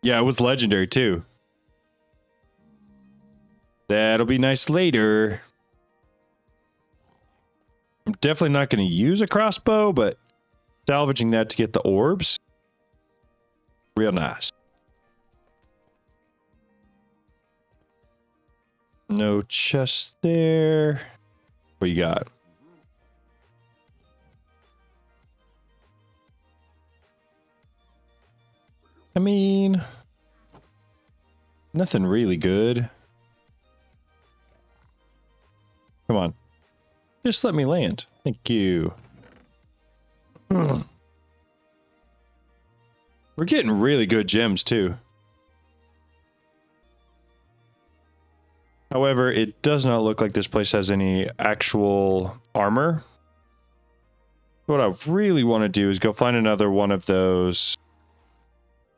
A: Yeah, it was legendary too. That'll be nice later. I'm definitely not going to use a crossbow, but salvaging that to get the orbs. Real nice. No chest there. What you got? I mean, nothing really good. Come on. Just let me land. Thank you. We're getting really good gems too. However, it does not look like this place has any actual armor. What I really want to do is go find another one of those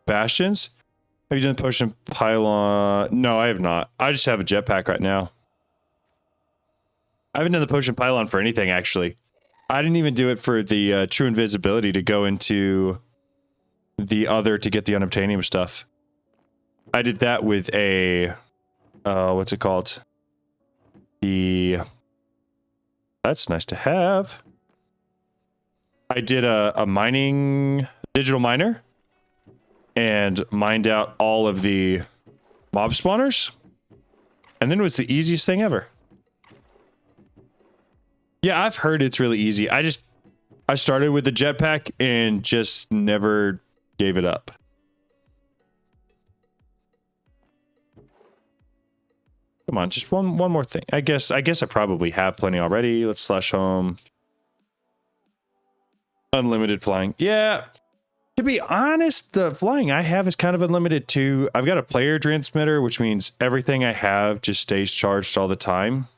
A: bastions. Have you done the potion pylon? No, I have not. I just have a jetpack right now. I haven't done the potion pylon for anything, actually. I didn't even do it for the true invisibility to go into the other to get the unobtainium stuff. I did that with a... what's it called? That's nice to have. I did a mining... digital miner. And mined out all of the mob spawners. And then it was the easiest thing ever. Yeah, I've heard it's really easy. I started with the jetpack and just never gave it up. Come on, just one more thing. I guess I probably have plenty already. Let's slash home. Unlimited flying. Yeah. To be honest, the flying I have is kind of unlimited too. I've got a player transmitter, which means everything I have just stays charged all the time.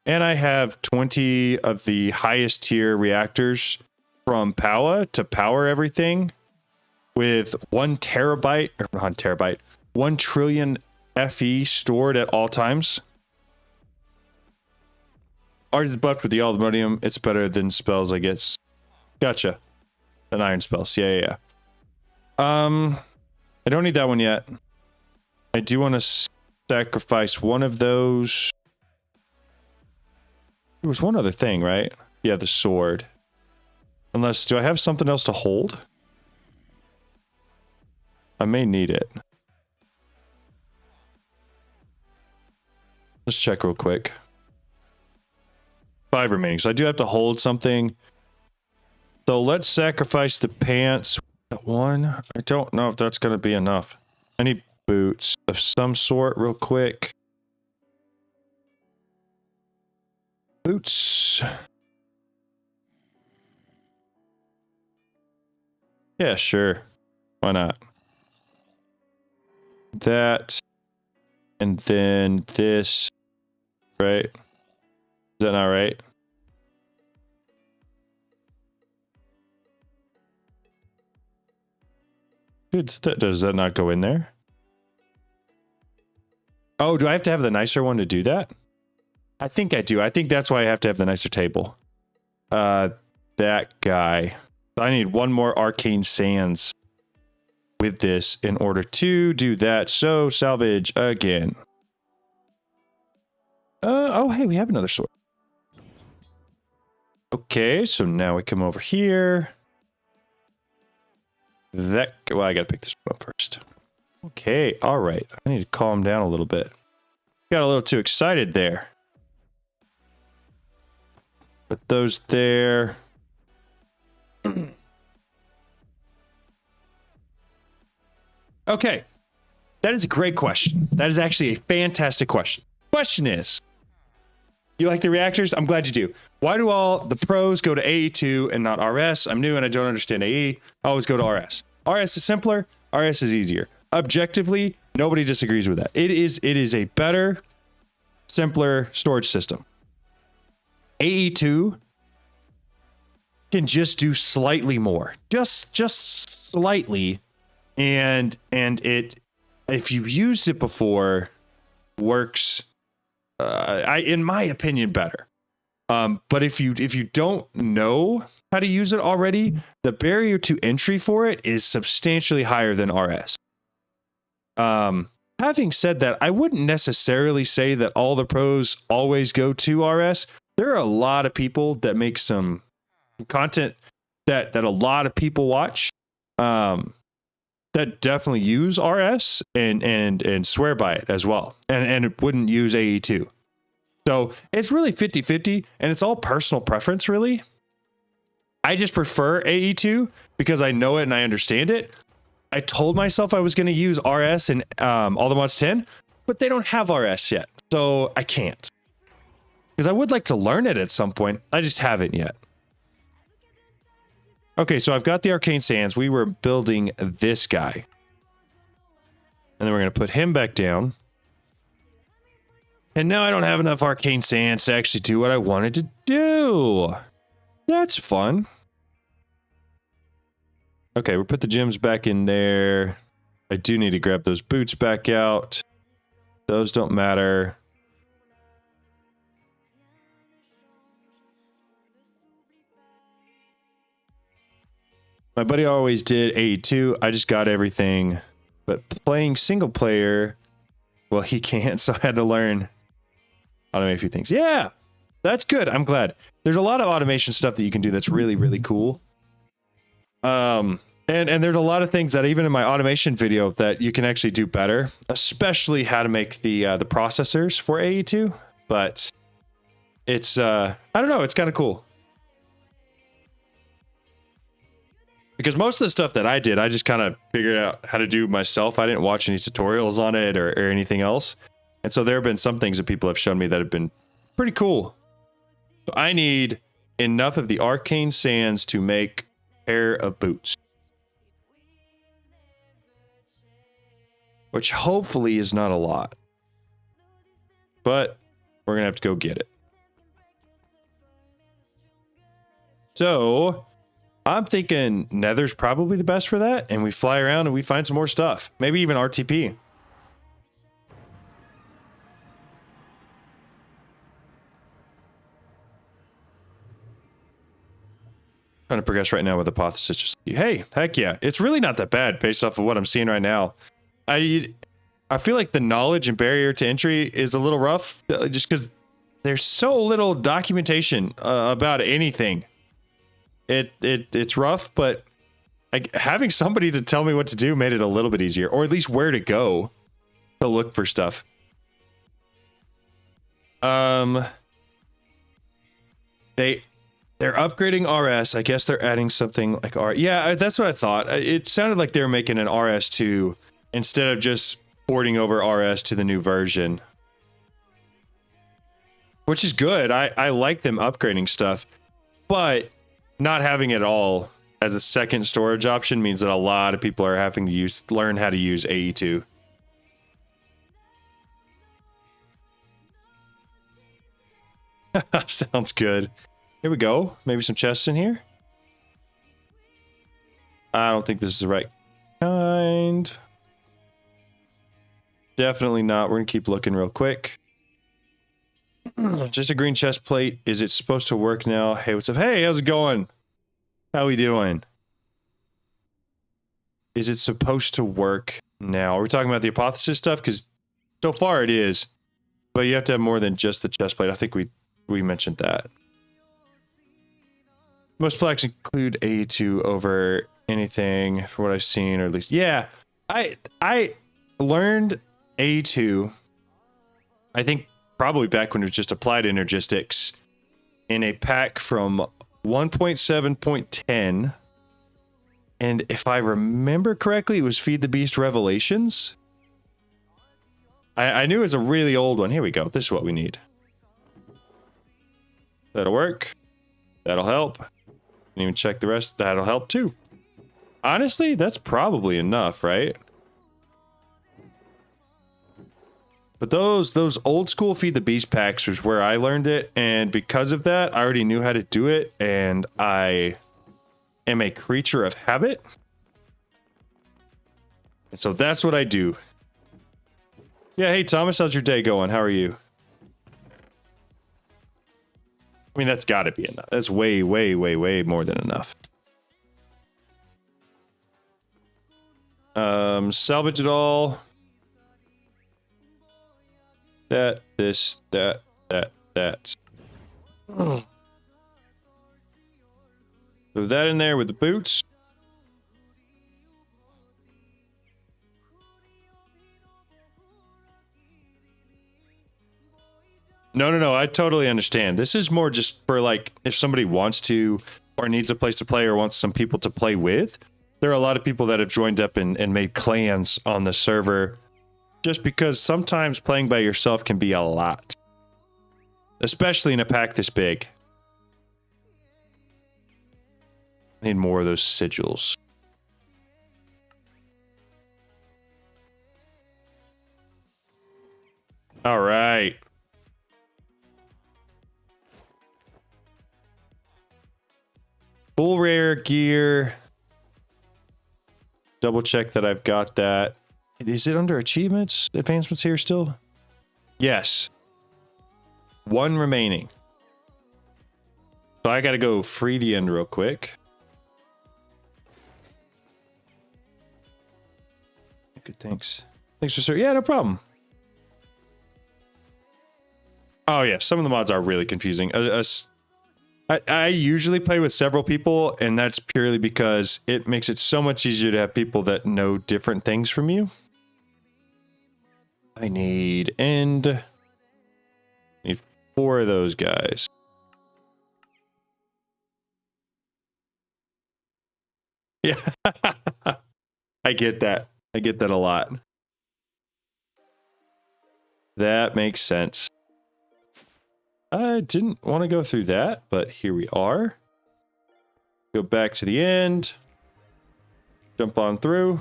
A: And I have 20 of the highest tier reactors from Powa to power everything with 1 terabyte, or not terabyte, 1 trillion FE stored at all times. Ours is buffed with the aluminium. It's better than spells, I guess. Gotcha. Than iron spells. Yeah. I don't need that one yet. I do want to sacrifice one of those. There was one other thing, right? Yeah, the sword. Unless, do I have something else to hold? I may need it. Let's check real quick. 5 remaining, so I do have to hold something. So let's sacrifice the pants. That one, I don't know if that's going to be enough. I need boots of some sort real quick. Boots. Yeah, sure. Why not? That. And then this. Right? Is that not right? Dude, does that not go in there? Oh, do I have to have the nicer one to do that? I think I do. I think that's why I have to have the nicer table. That guy. I need one more arcane sands with this in order to do that. So salvage again. Oh, hey, we have another sword. Okay, so now we come over here. Well, I gotta pick this one up first. Okay, all right. I need to calm down a little bit. Got a little too excited there. Put those there. Okay. That is a great question. That is actually a fantastic question. Question is, you like the reactors? I'm glad you do. Why do all the pros go to AE2 and not RS? I'm new and I don't understand AE. I always go to RS. RS is simpler. RS is easier. Objectively, nobody disagrees with that. It is a better, simpler storage system. AE2 can just do slightly more. Just slightly. And it, if you've used it before, works, in my opinion, better. But if you don't know how to use it already, the barrier to entry for it is substantially higher than RS. Having said that, I wouldn't necessarily say that all the pros always go to RS. There are a lot of people that make some content that a lot of people watch, that definitely use RS and swear by it as well, and it wouldn't use AE2. So it's really 50-50, and it's all personal preference, really. I just prefer AE2 because I know it and I understand it. I told myself I was going to use RS in All the Mods 10, but they don't have RS yet, so I can't. Because I would like to learn it at some point. I just haven't yet. Okay, so I've got the Arcane Sands. We were building this guy. And then we're going to put him back down. And now I don't have enough Arcane Sands to actually do what I wanted to do. That's fun. Okay, we'll put the gems back in there. I do need to grab those boots back out. Those don't matter. My buddy always did 82. I just got everything. But playing single player, well, he can't, so I had to learn automate a few things. Yeah, that's good. I'm glad. There's a lot of automation stuff that you can do that's really, really cool. And there's a lot of things that even in my automation video that you can actually do better, especially how to make the processors for AE2. But it's I don't know, it's kind of cool. Because most of the stuff that I did, I just kind of figured out how to do myself. I didn't watch any tutorials on it or anything else. And so there have been some things that people have shown me that have been pretty cool. So I need enough of the Arcane Sands to make a pair of boots. Which hopefully is not a lot. But we're going to have to go get it. So I'm thinking Nether's probably the best for that, and we fly around and we find some more stuff. Maybe even RTP. Trying to progress right now with Apotheosis. Just, hey, heck yeah. It's really not that bad based off of what I'm seeing right now. I feel like the knowledge and barrier to entry is a little rough, just because there's so little documentation about anything. It's rough, but having somebody to tell me what to do made it a little bit easier, or at least where to go to look for stuff. They're upgrading RS. I guess they're adding something like R. Yeah, that's what I thought. It sounded like they were making an RS2 instead of just porting over RS to the new version, which is good. I like them upgrading stuff, but not having it all as a second storage option means that a lot of people are having to learn how to use AE2. Sounds good. Here we go. Maybe some chests in here. I don't think this is the right kind. Definitely not. We're gonna keep looking real quick. Just a green chest plate. Is it supposed to work now? Hey, what's up? Hey, how's it going? How we doing? Is it supposed to work now? Are we talking about the Apotheosis stuff? Because so far it is. But you have to have more than just the chest plate. I think we mentioned that. Most plaques include A2 over anything from what I've seen, or at least, yeah. I learned A2, I think probably back when it was just applied energistics, in a pack from 1.7.10. And if I remember correctly, it was Feed the Beast Revelations. I knew it was a really old one. Here we go. This is what we need. That'll work. That'll help. Didn't even check the rest. That'll help too. Honestly, that's probably enough, right? But those old school Feed the Beast packs was where I learned it, and because of that, I already knew how to do it, and I am a creature of habit. And so that's what I do. Yeah, hey Thomas, how's your day going? How are you? I mean, that's got to be enough. That's way, way, way, way more than enough. Salvage it all. That, this, that. Throw that in there with the boots. No. I totally understand. This is more just for like if somebody wants to or needs a place to play or wants some people to play with. There are a lot of people that have joined up and made clans on the server just because sometimes playing by yourself can be a lot. Especially in a pack this big. I need more of those sigils. All right. Full rare gear. Double check that I've got that. Is it under achievements? Advancements here still? Yes. One remaining. So I gotta go free the end real quick. Good, thanks. Thanks for sir. Yeah, no problem. Oh yeah, some of the mods are really confusing. I usually play with several people, and that's purely because it makes it so much easier to have people that know different things from you. I need end. I need 4 of those guys. Yeah. I get that. I get that a lot. That makes sense. I didn't want to go through that, but here we are. Go back to the end. Jump on through.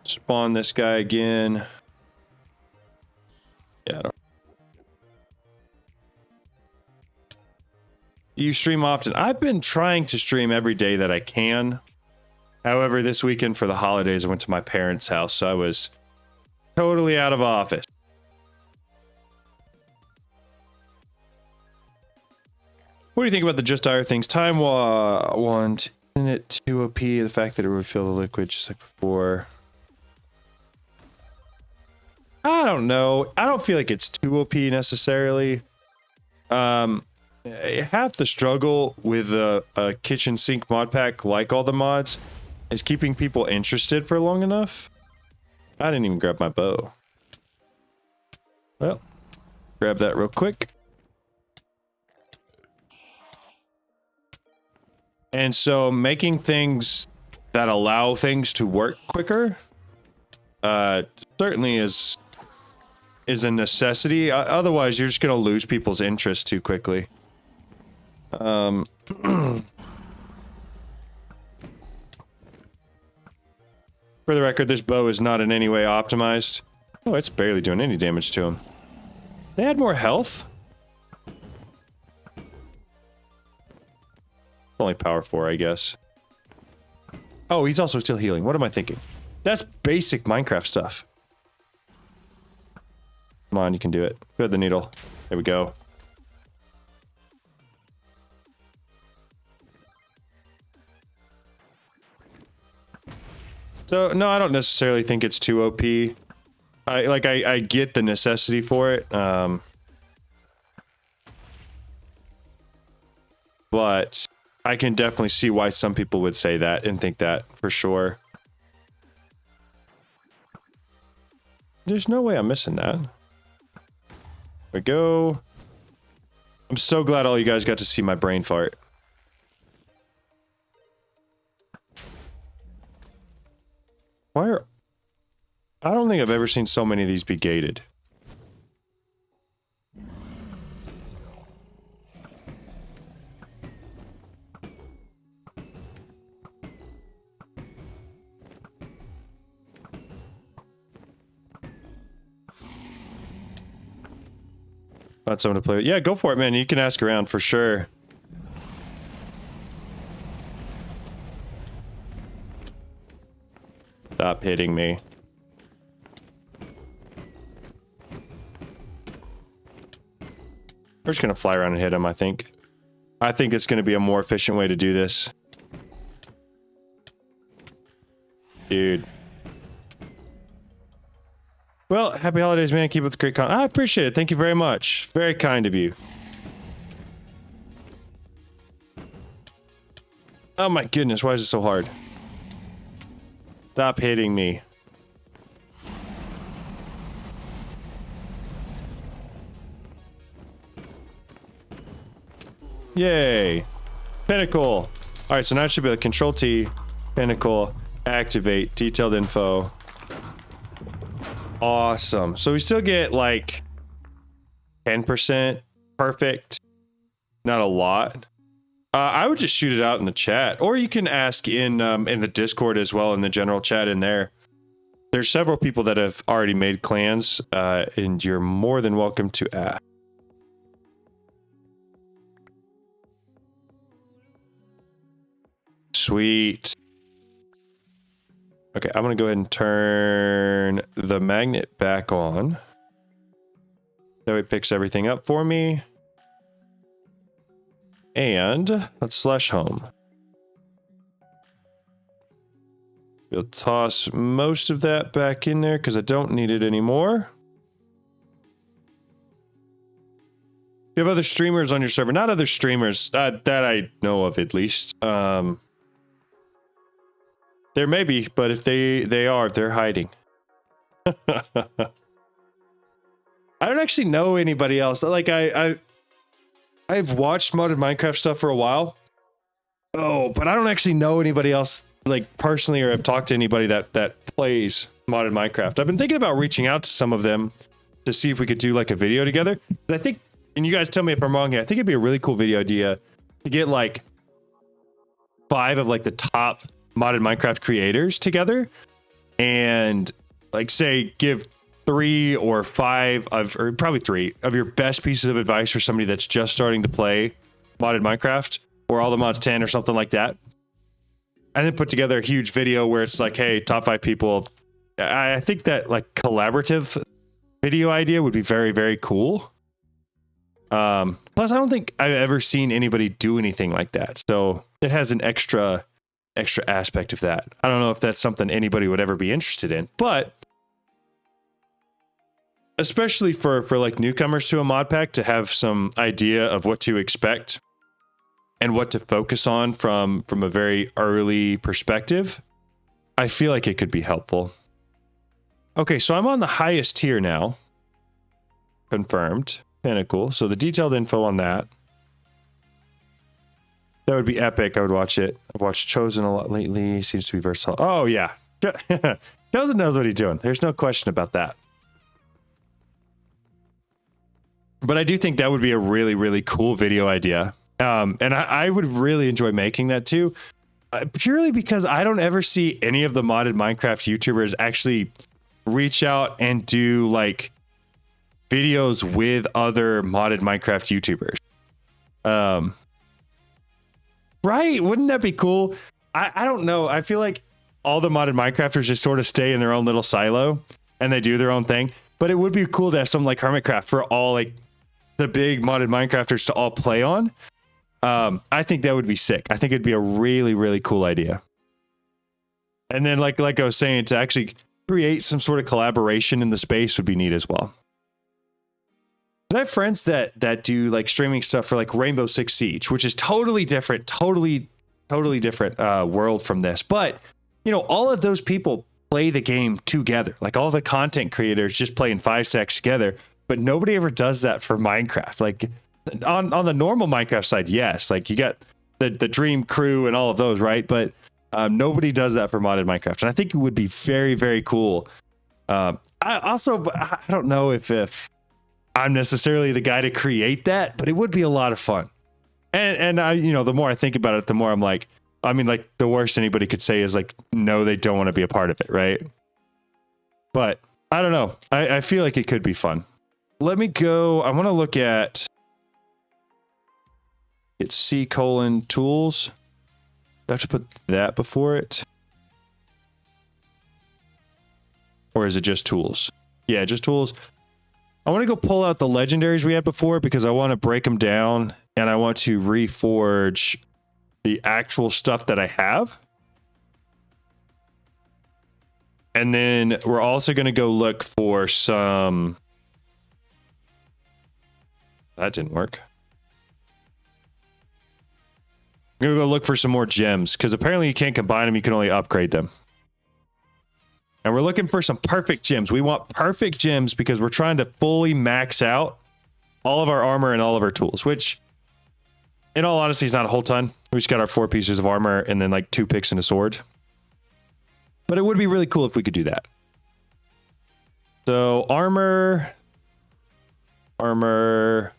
A: Spawn this guy again. Yeah, I don't. You stream often? I've been trying to stream every day that I can. However, this weekend for the holidays, I went to my parents' house, so I was totally out of office. What do you think about the Just Dire things? Time want, isn't it too OP? The fact that it would fill the liquid just like before. I don't know. I don't feel like it's too OP necessarily. Half the struggle with a kitchen sink mod pack, like all the mods, is keeping people interested for long enough. I didn't even grab my bow. Well, grab that real quick. And so making things that allow things to work quicker certainly is a necessity. Otherwise, you're just going to lose people's interest too quickly. For the record, this bow is not in any way optimized. Oh, it's barely doing any damage to him. They had more health? Only power 4, I guess. Oh, he's also still healing. What am I thinking? That's basic Minecraft stuff. Come on, you can do it. Go ahead, the needle. There we go. So, no, I don't necessarily think it's too OP. I get the necessity for it. But I can definitely see why some people would say that and think that for sure. There's no way I'm missing that. There we go. I'm so glad all you guys got to see my brain fart. Why are... I don't think I've ever seen so many of these be gated. Not someone to play with. Yeah, go for it, man. You can ask around for sure. Stop hitting me. We're just going to fly around and hit him, I think. I think it's going to be a more efficient way to do this. Dude. Well, happy holidays, man. Keep up the great content. I appreciate it. Thank you very much. Very kind of you. Oh my goodness, why is it so hard? Stop hitting me. Yay. Pinnacle. Alright, so now I should be able to control T, pinnacle, activate, detailed info. Awesome. So we still get like 10% perfect. Not a lot. I would just shoot it out in the chat, or you can ask in the Discord as well, in the general chat in there. There's several people that have already made clans, and you're more than welcome to ask. Sweet. Okay, I'm gonna go ahead and turn the magnet back on. That way it picks everything up for me. And let's slash home. We'll toss most of that back in there because I don't need it anymore. You have other streamers on your server? Not other streamers that I know of, at least. There may be, but if they are, they're hiding. I don't actually know anybody else. Like I've watched modded Minecraft stuff for a while. Oh, but I don't actually know anybody else, like personally, or have talked to anybody that plays modded Minecraft. I've been thinking about reaching out to some of them to see if we could do like a video together. I think, and you guys tell me if I'm wrong here, I think it'd be a really cool video idea to get like 5 of like the top modded Minecraft creators together and like say give 3 or 5 of, or probably 3 of your best pieces of advice for somebody that's just starting to play modded Minecraft, or all the mods 10 or something like that. And then put together a huge video where it's like, hey, top 5 people. I think that like collaborative video idea would be very, very cool. Plus I don't think I've ever seen anybody do anything like that. So it has an extra aspect of that. I don't know if that's something anybody would ever be interested in, but especially for like newcomers to a mod pack to have some idea of what to expect and what to focus on from a very early perspective, I feel like it could be helpful. Okay, so I'm on the highest tier now. Confirmed. Pinnacle. So the detailed info on that. That would be epic. I would watch it. I've watched Chosen a lot lately. Seems to be versatile. Oh, yeah. Chosen knows what he's doing. There's no question about that. But I do think that would be a really, really cool video idea. And I would really enjoy making that too. Purely because I don't ever see any of the modded Minecraft YouTubers actually reach out and do like videos with other modded Minecraft YouTubers. Right? Wouldn't that be cool? I don't know. I feel like all the modded Minecrafters just sort of stay in their own little silo and they do their own thing. But it would be cool to have something like Hermitcraft for all like the big modded Minecrafters to all play on. I think that would be sick. I think it'd be a really, really cool idea. And then like I was saying, to actually create some sort of collaboration in the space would be neat as well. I have friends that do like streaming stuff for like Rainbow Six Siege, which is totally different, totally different world from this. But you know, all of those people play the game together. Like all the content creators just playing 5 stacks together, but nobody ever does that for Minecraft. Like on the normal Minecraft side, yes, like you got the Dream Crew and all of those, right? But nobody does that for modded Minecraft, and I think it would be very, very cool. I don't know if I'm necessarily the guy to create that, but it would be a lot of fun. And I, you know, the more I think about it, the more I'm like, I mean, like the worst anybody could say is like, no, they don't want to be a part of it, right? But I don't know. I feel like it could be fun. Let me go. I want to look at it's C::tools. Do I have to put that before it? Or is it just tools? Yeah, just tools. I want to go pull out the legendaries we had before because I want to break them down and I want to reforge the actual stuff that I have. And then we're also going to go look for some... That didn't work. I'm going to go look for some more gems because apparently you can't combine them. You can only upgrade them. And we're looking for some perfect gems. We want perfect gems because we're trying to fully max out all of our armor and all of our tools, which in all honesty is not a whole ton. We just got our 4 pieces of armor and then like 2 picks and a sword. But it would be really cool if we could do that. So armor. Does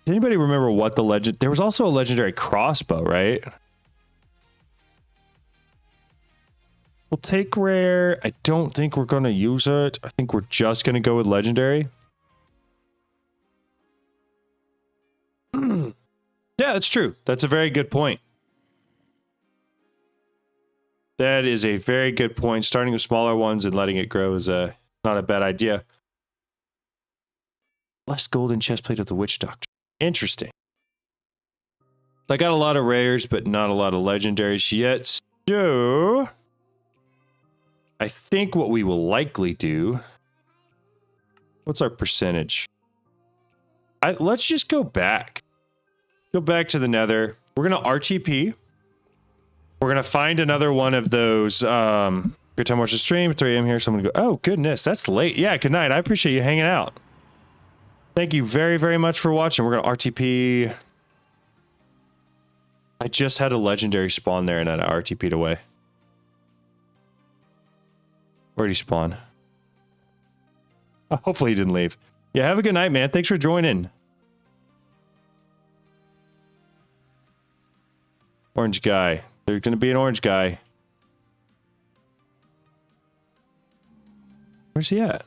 A: anybody remember what the legend... There was also a legendary crossbow, right? We'll take rare. I don't think we're going to use it. I think we're just going to go with legendary. Yeah, that's true. That's a very good point. That is a very good point. Starting with smaller ones and letting it grow is not a bad idea. Less golden chestplate of the witch doctor. Interesting. I got a lot of rares, but not a lot of legendaries yet. So I think what we will likely do... What's our percentage? Let's just go back. Go back to the nether. We're going to RTP. We're going to find another one of those... Good time watch the stream. 3 a.m. here, so I'm going to go... Oh, goodness. That's late. Yeah, good night. I appreciate you hanging out. Thank you very, very much for watching. We're going to RTP. I just had a legendary spawn there and then I RTP'd away. Where'd he spawn? Oh, hopefully he didn't leave. Yeah, have a good night, man. Thanks for joining. Orange guy. There's going to be an orange guy. Where's he at?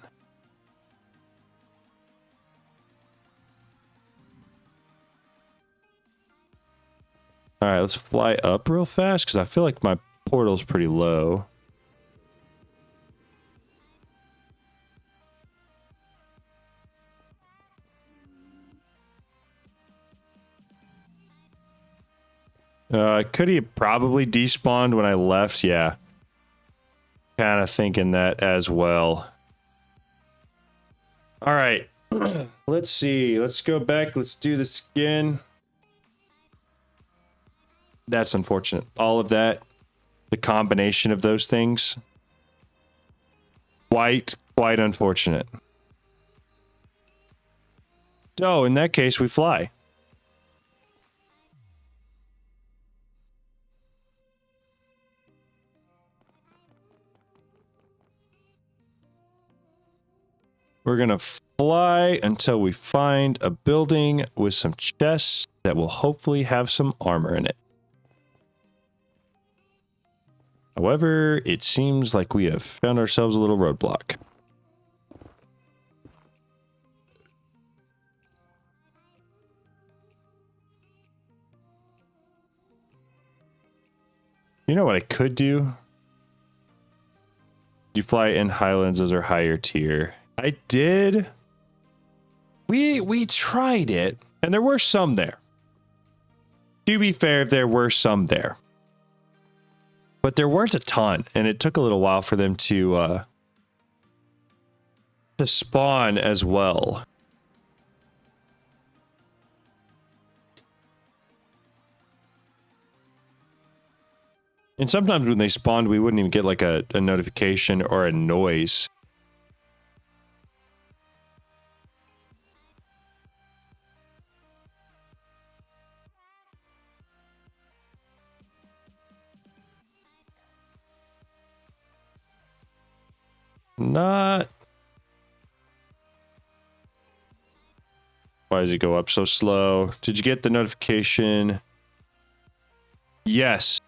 A: All right, let's fly up real fast because I feel like my portal's pretty low. Could he have probably despawned when I left? Yeah. Kind of thinking that as well. All right. Let's see. Let's go back. Let's do this again. That's unfortunate. All of that, the combination of those things, quite unfortunate. So in that case, we fly. We're gonna fly until we find a building with some chests that will hopefully have some armor in it. However, it seems like we have found ourselves a little roadblock. You know what I could do? You fly in Highlands, those are higher tier. I did. We tried it, and there were some there. To be fair, there were some there. But there weren't a ton, and it took a little while for them to spawn as well. And sometimes when they spawned, we wouldn't even get like a notification or a noise. Not. Why does it go up so slow? Did you get the notification? Yes.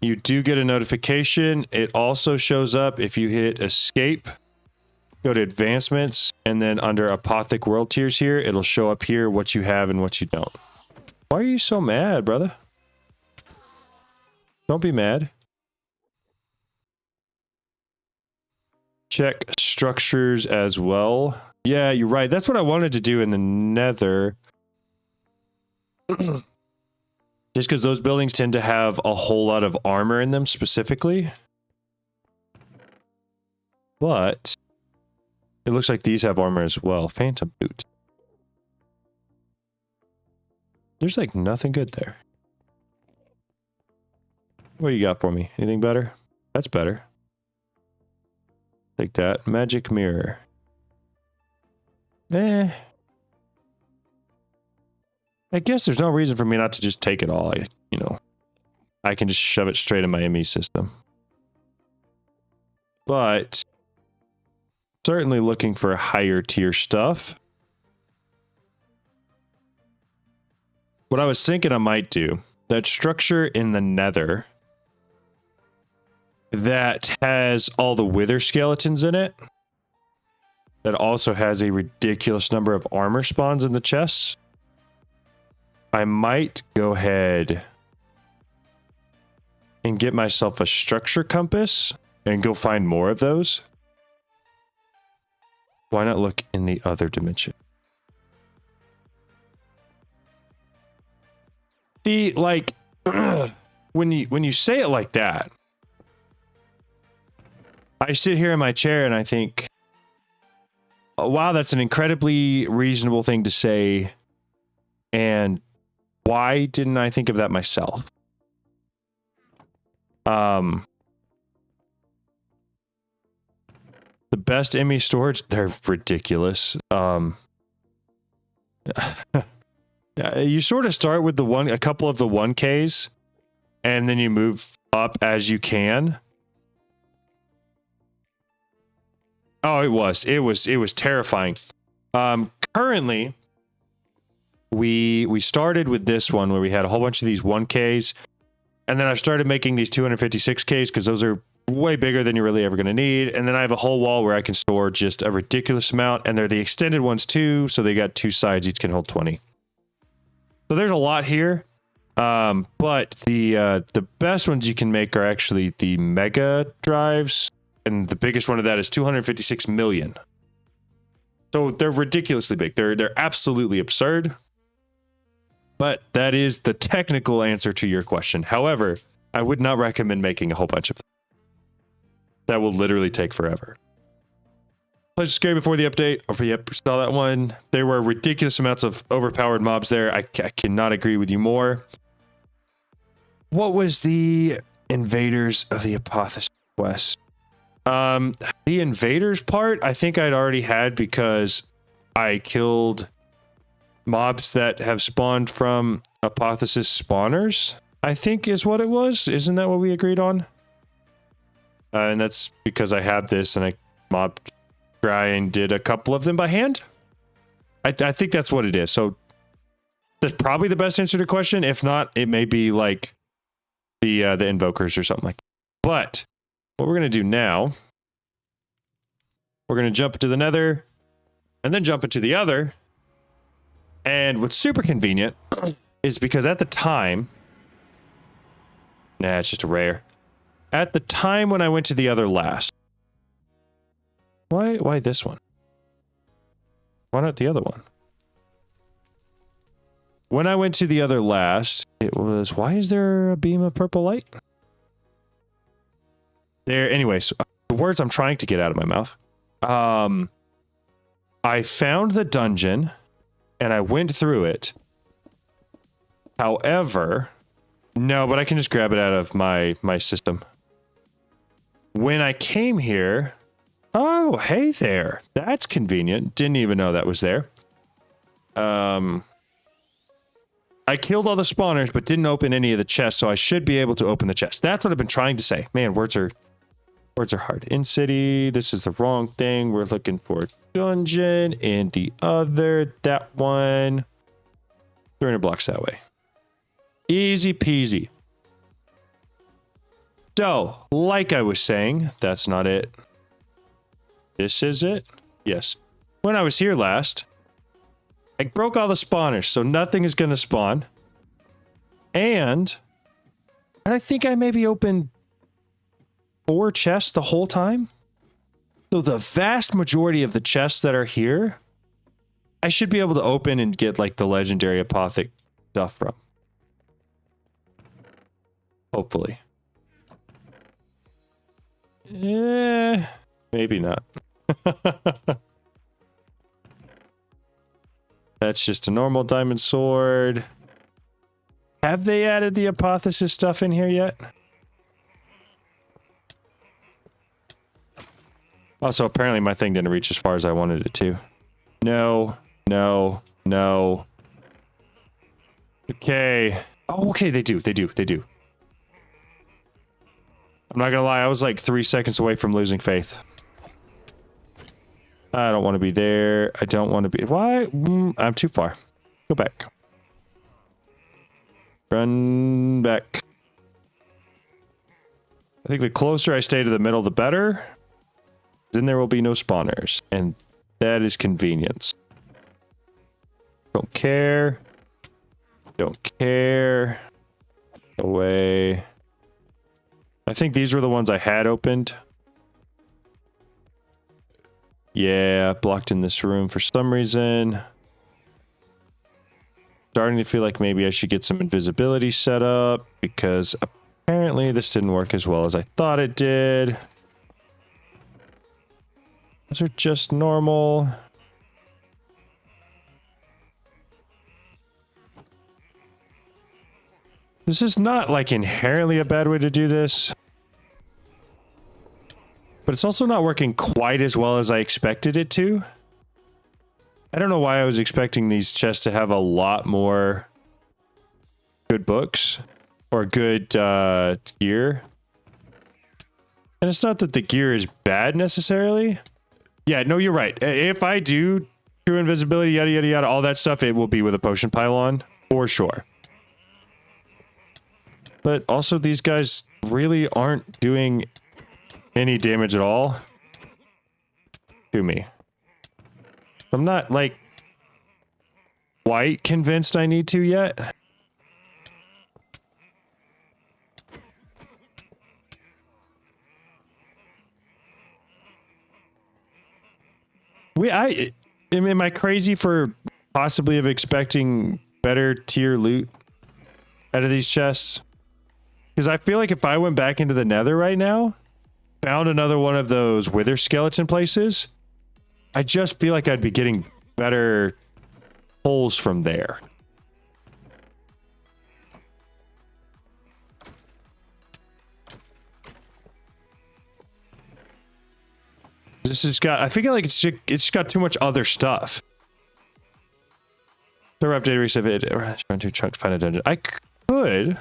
A: You do get a notification. It also shows up if you hit escape, go to advancements, and then under Apothic World Tiers here, it'll show up here what you have and what you don't. Why are you so mad, brother? Don't be mad. Check structures as well. Yeah, you're right. That's what I wanted to do in the nether. Just because those buildings tend to have a whole lot of armor in them specifically. But it looks like these have armor as well. Phantom boot. There's like nothing good there. What do you got for me? Anything better? That's better. Take that. Magic mirror. I guess there's no reason for me not to just take it all. I can just shove it straight in my ME system. But certainly looking for higher tier stuff. What I was thinking I might do, that structure in the nether that has all the wither skeletons in it, that also has a ridiculous number of armor spawns in the chests. I might go ahead and get myself a structure compass and go find more of those. Why not look in the other dimension? The, like, when you say it like that, I sit here in my chair and I think, oh, wow, that's an incredibly reasonable thing to say. And why didn't I think of that myself? The best ME storage, they're ridiculous. You sort of start with a couple of the 1Ks, and then you move up as you can. Oh, it was terrifying. Currently, we started with this one where we had a whole bunch of these 1Ks, and then I started making these 256Ks because those are way bigger than you're really ever going to need. And then I have a whole wall where I can store just a ridiculous amount, and they're the extended ones too, so they got two sides, each can hold 20. So there's a lot here, but the best ones you can make are actually the mega drives, and the biggest one of that is 256 million. So they're ridiculously big. They're absolutely absurd. But that is the technical answer to your question. However, I would not recommend making a whole bunch of them. That will literally take forever. Place scary before the update. Oh, yep, saw that one. There were ridiculous amounts of overpowered mobs there. I cannot agree with you more. What was the invaders of the Apotheosis quest? The invaders part, I think I'd already had because I killed mobs that have spawned from Apotheosis spawners, I think is what it was. Isn't that what we agreed on? And that's because I have this and I mobbed and did a couple of them by hand. I think that's what it is. So that's probably the best answer to the question. If not, it may be like the invokers or something like that. But what we're going to do now, we're going to jump into the nether and then jump into the other. And what's super convenient is because at the time, it's just a rare. At the time when I went to the other last, why this one? Why not the other one? When I went to the other last, it was, why is there a beam of purple light? There, anyways, the words I'm trying to get out of my mouth. I found the dungeon and I went through it. However, no, but I can just grab it out of my system. When I came here, oh, hey there. That's convenient. Didn't even know that was there. I killed all the spawners, but didn't open any of the chests, so I should be able to open the chest. That's what I've been trying to say. Man, words are hard. In city, this is the wrong thing. We're looking for dungeon. In the other, that one. 300 blocks that way. Easy peasy. So, like I was saying, that's not it. This is it? Yes. When I was here last, I broke all the spawners, so nothing is going to spawn. And I think I maybe opened 4 chests the whole time. So the vast majority of the chests that are here, I should be able to open and get like the legendary apothic stuff from. Hopefully. Maybe not. That's just a normal diamond sword. Have they added the Apotheosis stuff in here yet? Also, apparently my thing didn't reach as far as I wanted it to. No, no, no. Okay. Oh, okay, they do. I'm not gonna lie, I was like 3 seconds away from losing faith. I don't want to be there. I don't want to be... Why? I'm too far. Go back. Run back. I think the closer I stay to the middle, the better. Then there will be no spawners. And that is convenience. Don't care. Don't care. Away. I think these were the ones I had opened. Yeah, blocked in this room for some reason. Starting to feel like maybe I should get some invisibility set up because apparently this didn't work as well as I thought it did. Those are just normal. This is not like inherently a bad way to do this. But it's also not working quite as well as I expected it to. I don't know why I was expecting these chests to have a lot more good books or good gear. And it's not that the gear is bad necessarily. Yeah, no, you're right. If I do true invisibility, yada, yada, yada, all that stuff, it will be with a potion pylon for sure. But also these guys really aren't doing any damage at all to me. I'm not like quite convinced I need to yet. Am I crazy for possibly of expecting better tier loot out of these chests? Because I feel like if I went back into the nether right now, found another one of those wither skeleton places, I just feel like I'd be getting better pulls from there. This has got, I feel like it's got too much other stuff. The update reset it. Trying to find a dungeon. I could.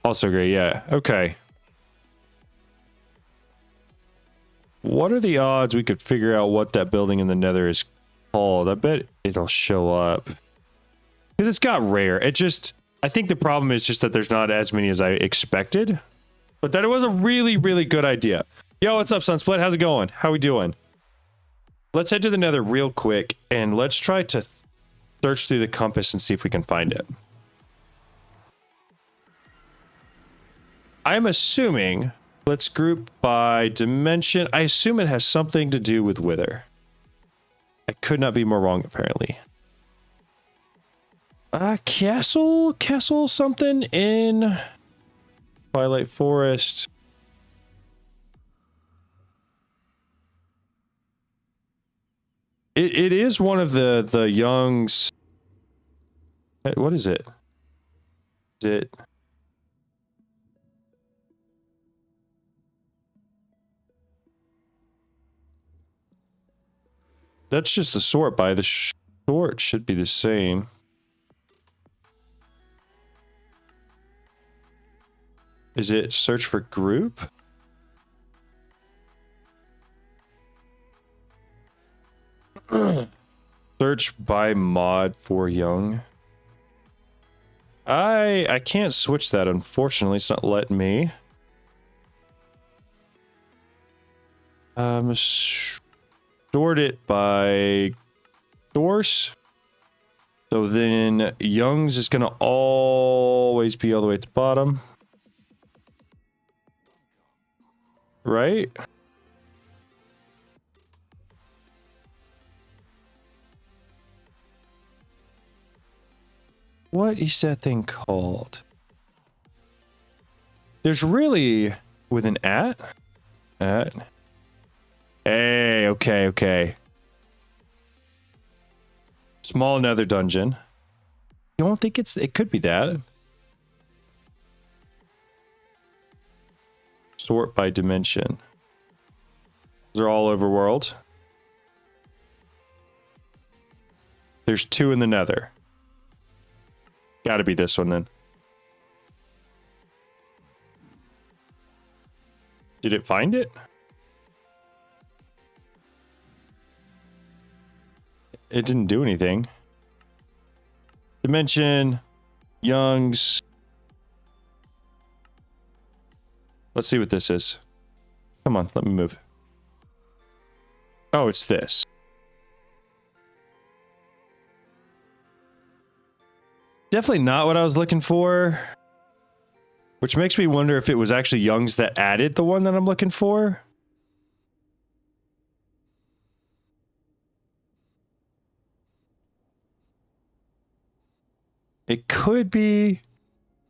A: Also great, yeah. Okay. What are the odds we could figure out what that building in the nether is called? I bet it'll show up. Because it's got rare. It just... I think the problem is just that there's not as many as I expected. But that it was a really, really good idea. Yo, what's up, Sunsplit? How's it going? How we doing? Let's head to the nether real quick. And let's try to search through the compass and see if we can find it. I'm assuming, let's group by dimension. I assume it has something to do with wither. I could not be more wrong, apparently. Castle something in Twilight Forest. It is one of the Young's. What is it? Is it? That's just the sort by. The sort should be the same. Is it search for group? Search by mod for young. I can't switch that, unfortunately. It's not letting me. Sort it by source. So then Young's is going to always be all the way at the bottom. right? What is that thing called? There's really with an at. Hey, okay, okay. Small nether dungeon. You don't think it could be that? Sort by dimension. They're all over world. There's 2 in the nether. Gotta be this one then. Did it find it? It didn't do anything. Dimension. Young's. Let's see what this is. Come on, let me move. Oh, it's this. Definitely not what I was looking for. Which makes me wonder if it was actually Young's that added the one that I'm looking for. It could be,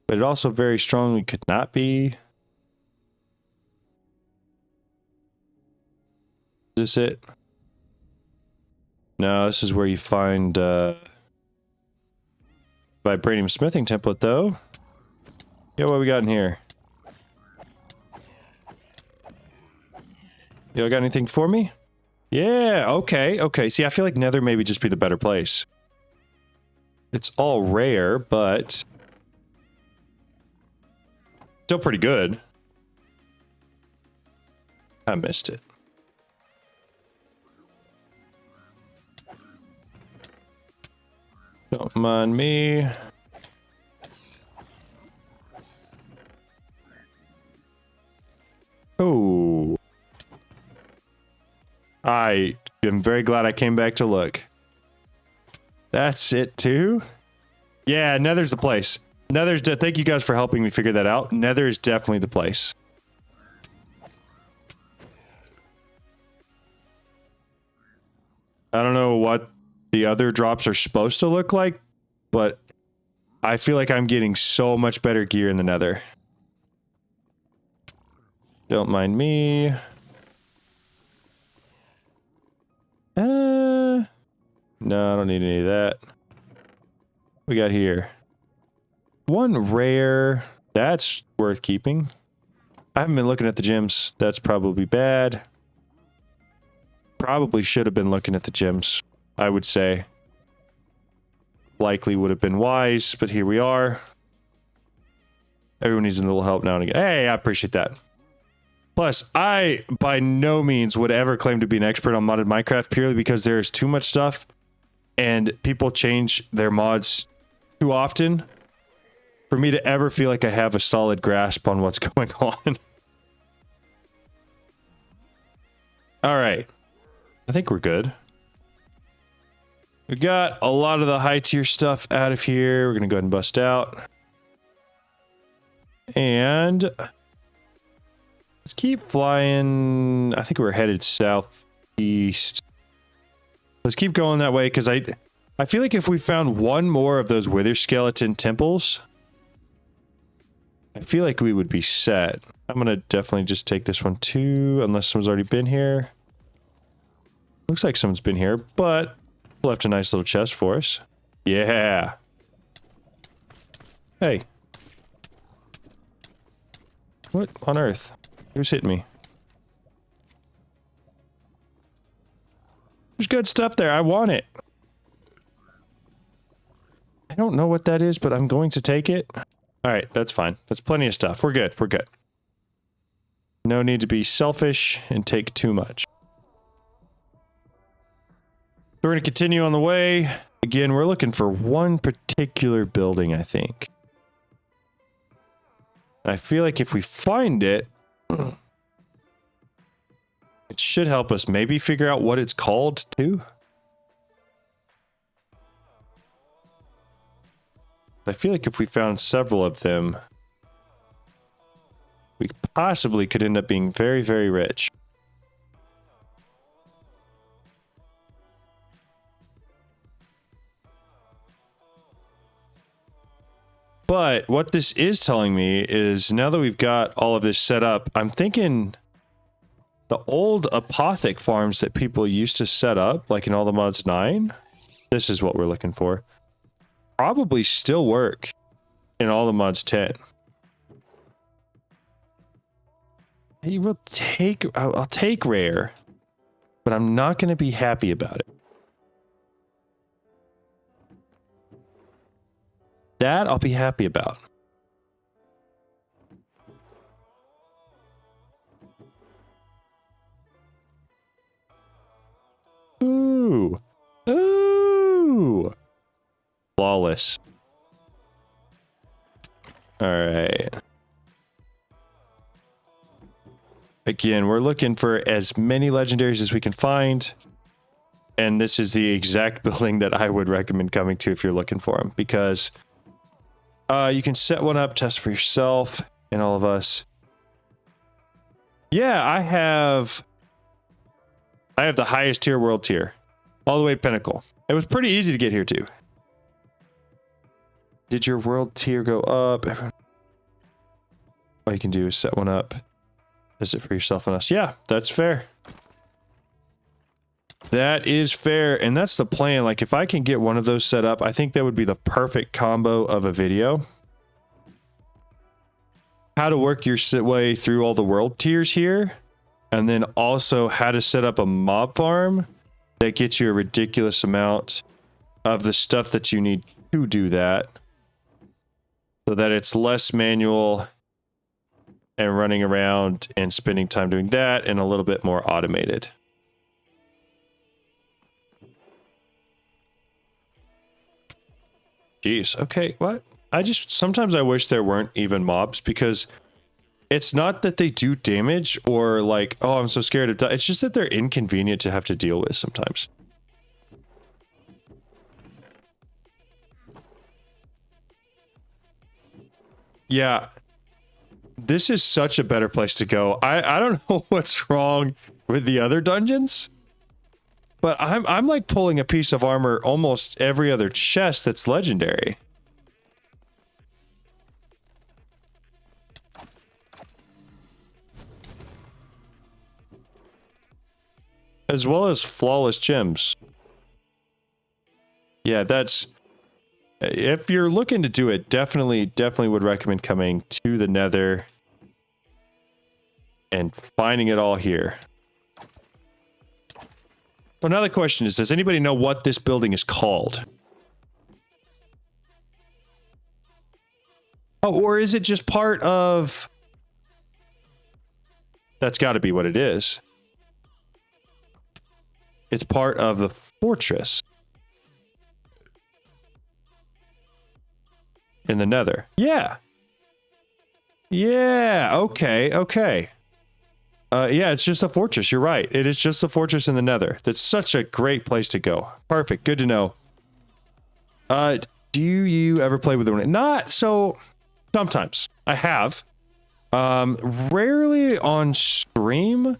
A: but it also very strongly could not be. Is this it? No, this is where you find vibranium smithing template, though. Yo, what we got in here? Yo, got anything for me? Yeah, okay, okay. See, I feel like Nether maybe just be the better place. It's all rare, but still pretty good. I missed it. Don't mind me. Oh. I am very glad I came back to look. That's it too? Yeah, Nether's the place. Thank you guys for helping me figure that out. Nether is definitely the place. I don't know what the other drops are supposed to look like, but I feel like I'm getting so much better gear in the Nether. Don't mind me. No, I don't need any of that. What we got here? One rare. That's worth keeping. I haven't been looking at the gems. That's probably bad. Probably should have been looking at the gems, I would say. Likely would have been wise, but here we are. Everyone needs a little help now and again. Hey, I appreciate that. Plus, I by no means would ever claim to be an expert on modded Minecraft purely because there's too much stuff and people change their mods too often for me to ever feel like I have a solid grasp on what's going on. All right. I think we're good. We got a lot of the high tier stuff out of here. We're going to go ahead and bust out. And let's keep flying. I think we're headed southeast. Let's keep going that way because I feel like if we found one more of those wither skeleton temples, I feel like we would be set. I'm going to definitely just take this one too, unless someone's already been here. Looks like someone's been here, but left a nice little chest for us. Yeah. Hey. What on earth? Who's hitting me? There's good stuff there. I want it. I don't know what that is, but I'm going to take it. All right, that's fine. That's plenty of stuff. We're good. We're good. No need to be selfish and take too much. We're going to continue on the way. Again, we're looking for one particular building, I think. I feel like if we find it, it should help us maybe figure out what it's called too. I feel like if we found several of them, we possibly could end up being very, very rich. But what this is telling me is now that we've got all of this set up, I'm thinking the old Apothic farms that people used to set up, like in all the mods 9, this is what we're looking for, probably still work in all the mods 10. I'll take rare, but I'm not going to be happy about it. That I'll be happy about. Ooh. Ooh. Flawless. All right. Again, we're looking for as many legendaries as we can find. And this is the exact building that I would recommend coming to if you're looking for them, because you can set one up, test for yourself, and all of us. Yeah, I have the highest tier world tier, all the way to pinnacle. It was pretty easy to get here too. Did your world tier go up? All you can do is set one up, test it for yourself and us. Yeah, that's fair. That is fair, and that's the plan. Like, if I can get one of those set up, I think that would be the perfect combo of a video. How to work your way through all the world tiers here, and then also how to set up a mob farm that gets you a ridiculous amount of the stuff that you need to do that, so that it's less manual and running around and spending time doing that, and a little bit more automated. Jeez, okay, what? Sometimes I wish there weren't even mobs, because it's not that they do damage or like, oh, I'm so scared of die. It's just that they're inconvenient to have to deal with sometimes. Yeah, this is such a better place to go. I don't know what's wrong with the other dungeons, but I'm like pulling a piece of armor almost every other chest that's legendary. As well as flawless gems. Yeah, that's... If you're looking to do it, definitely would recommend coming to the nether and finding it all here. Well, now the question is, does anybody know what this building is called? Oh, or is it just part of... That's got to be what it is. It's part of the fortress in the nether. Yeah. Yeah, okay. Yeah, it's just a fortress. You're right. It is just a fortress in the nether. That's such a great place to go. Perfect. Good to know. Do you ever play with the... Not so... Sometimes. I have. Rarely on stream.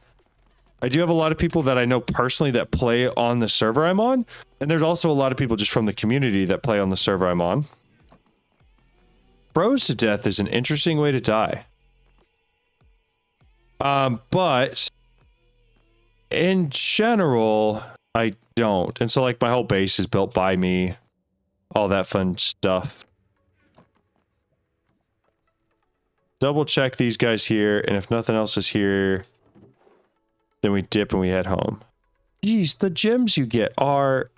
A: I do have a lot of people that I know personally that play on the server I'm on. And there's also a lot of people just from the community that play on the server I'm on. Froze to death is an interesting way to die. But in general, I don't. And so like my whole base is built by me, all that fun stuff. Double check these guys here. And if nothing else is here, then we dip and we head home. Jeez, the gems you get are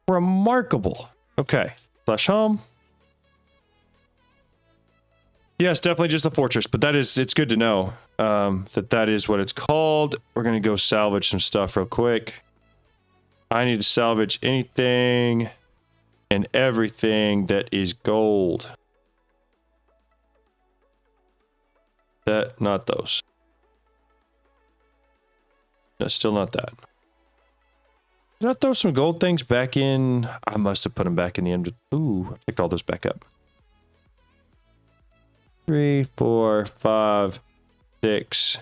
A: remarkable. Okay, flash home. Yes, definitely just a fortress, but it's good to know that is what it's called. We're going to go salvage some stuff real quick. I need to salvage anything and everything that is gold. Not those. No, still not that. Did I throw some gold things back in? I must have put them back in the end. Ooh, I picked all those back up. 3, 4, 5, 6.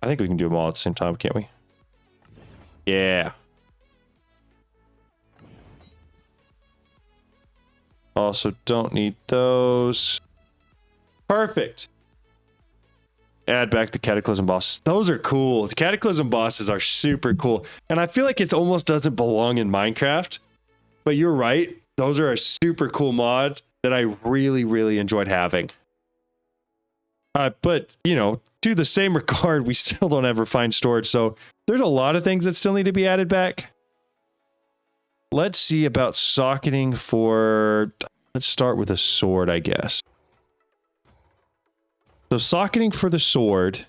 A: I think we can do them all at the same time, can't we? Yeah. Also don't need those. Perfect. Add back the cataclysm bosses. Those are cool. The cataclysm bosses are super cool. And I feel like it almost doesn't belong in Minecraft. But you're right. Those are a super cool mod that I really, really enjoyed having. But, you know, to the same regard, we still don't ever find storage. So there's a lot of things that still need to be added back. Let's see about socketing for... Let's start with a sword, I guess. So socketing for the sword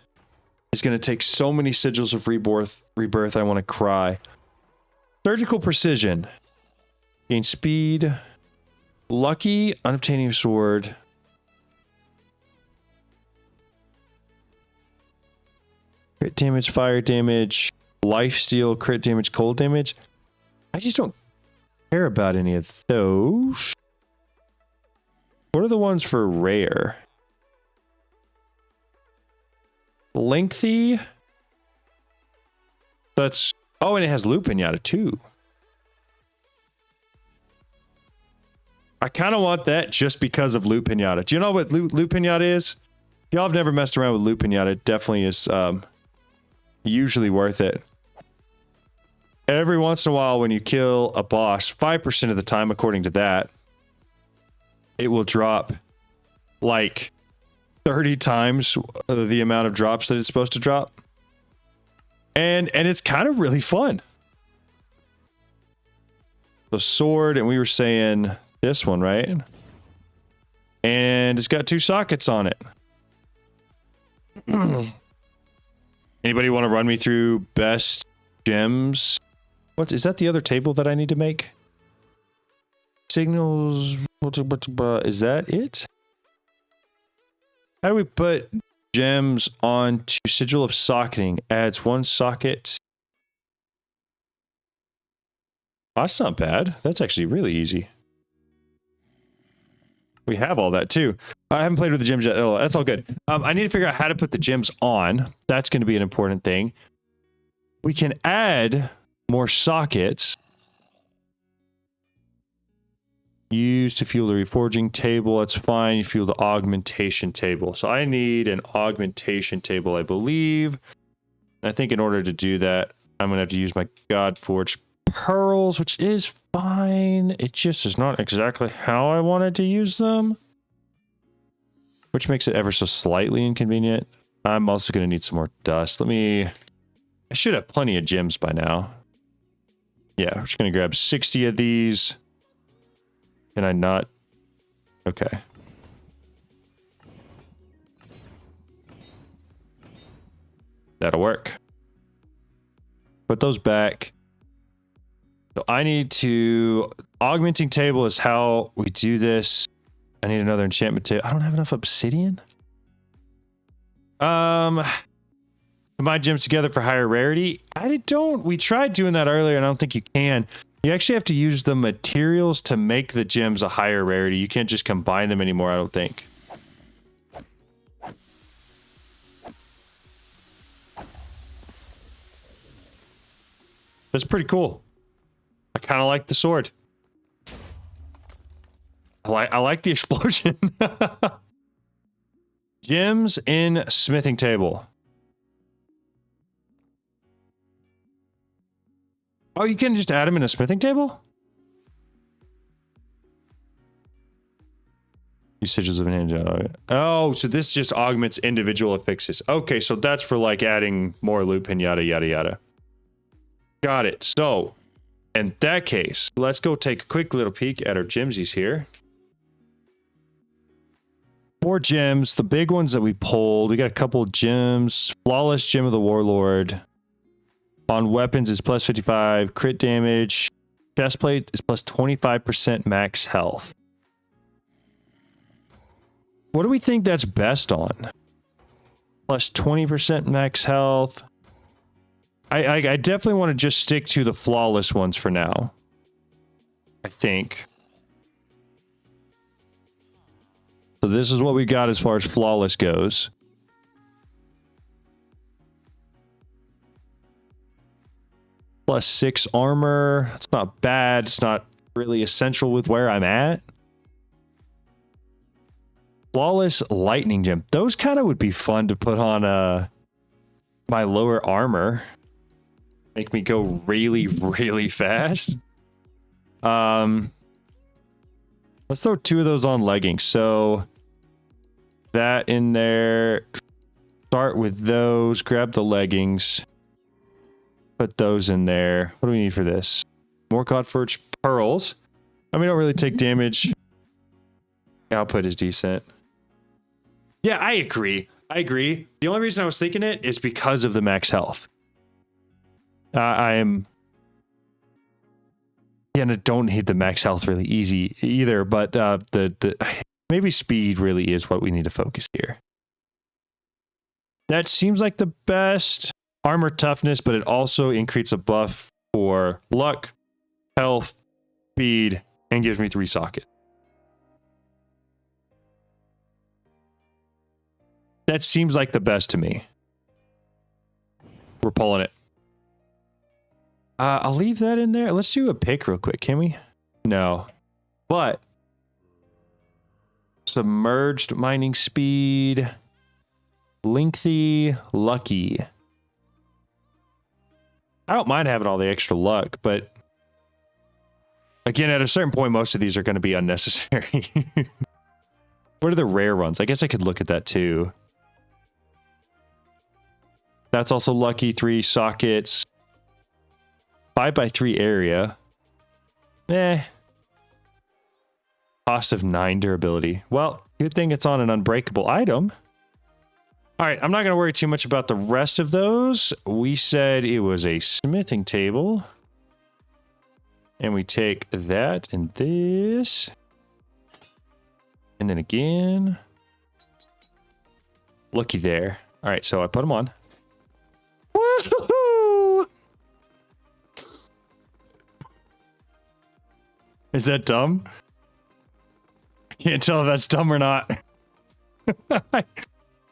A: is going to take so many sigils of rebirth, I want to cry. Surgical precision. Gain speed. Lucky, unobtainium sword. Crit damage, fire damage, lifesteal, crit damage, cold damage. I just don't care about any of those. What are the ones for rare? Lengthy. That's... Oh, and it has loot pinata too. I kind of want that just because of loot pinata. Do you know what loot pinata is? If y'all have never messed around with loot pinata, it definitely is usually worth it. Every once in a while when you kill a boss, 5% of the time according to that, it will drop like 30 times the amount of drops that it's supposed to drop. And it's kind of really fun. The sword, and we were saying this one, right? And it's got 2 sockets on it. Anybody want to run me through best gems? What is that? The other table that I need to make? Signals. Is that it? How do we put gems onto sigil of socketing? Adds 1 socket. Oh, that's not bad. That's actually really easy. We have all that too. I haven't played with the gems yet. Oh, that's all good. I need to figure out how to put the gems on. That's going to be an important thing. We can add more sockets. Use to fuel the reforging table. That's fine. You fuel the augmentation table. So I need an augmentation table, I believe. I think in order to do that, I'm going to have to use my Godforged pearls, which is fine. It just is not exactly how I wanted to use them, which makes it ever so slightly inconvenient. I'm also going to need some more dust. I should have plenty of gems by now. Yeah, we're just going to grab 60 of these. Can I not? Okay. That'll work. Put those back. So I need to... Augmenting table is how we do this. I need another enchantment table. I don't have enough obsidian. Combine gems together for higher rarity. We tried doing that earlier and I don't think you can. You actually have to use the materials to make the gems a higher rarity. You can't just combine them anymore, I don't think. That's pretty cool. I kind of like the sword. I like the explosion. Gems in smithing table. Oh, you can just add them in a smithing table? Sigils of an angel. Oh, so this just augments individual affixes. Okay, so that's for like adding more loot pin, yada, yada, yada. Got it. So, in that case, let's go take a quick little peek at our gemsies here. 4 gems, the big ones that we pulled. We got a couple of gems. Flawless Gem of the Warlord. On weapons is plus 55 crit damage. Chestplate is plus 25% max health. What do we think that's best on? Plus 20% max health. I definitely want to just stick to the flawless ones for now. I think. So this is what we got as far as flawless goes. +6 armor. It's not bad. It's not really essential with where I'm at. Flawless lightning gem. Those kind of would be fun to put on my lower armor. Make me go really, really fast. Let's throw 2 of those on leggings. So that in there. Start with those. Grab the leggings. Put those in there. What do we need for this? More Godforged pearls. I mean, we don't really take damage. Output is decent. Yeah, I agree. I agree. The only reason I was thinking it is because of the max health. And I don't hit the max health really easy either, but maybe speed really is what we need to focus here. That seems like the best. Armor toughness, but it also increases a buff for luck, health, speed, and gives me 3 sockets. That seems like the best to me. We're pulling it. I'll leave that in there. Let's do a pick real quick, can we? No. But submerged mining speed, lengthy, lucky. I don't mind having all the extra luck, but again, at a certain point, most of these are going to be unnecessary. What are the rare ones? I guess I could look at that too. That's also lucky. 3 sockets. 5x3 area. Cost of 9 durability. Well, good thing it's on an unbreakable item. All right, I'm not going to worry too much about the rest of those. We said it was a smithing table. And we take that and this. And then again. Looky there. All right, so I put them on. Woohoo! Is that dumb? Can't tell if that's dumb or not.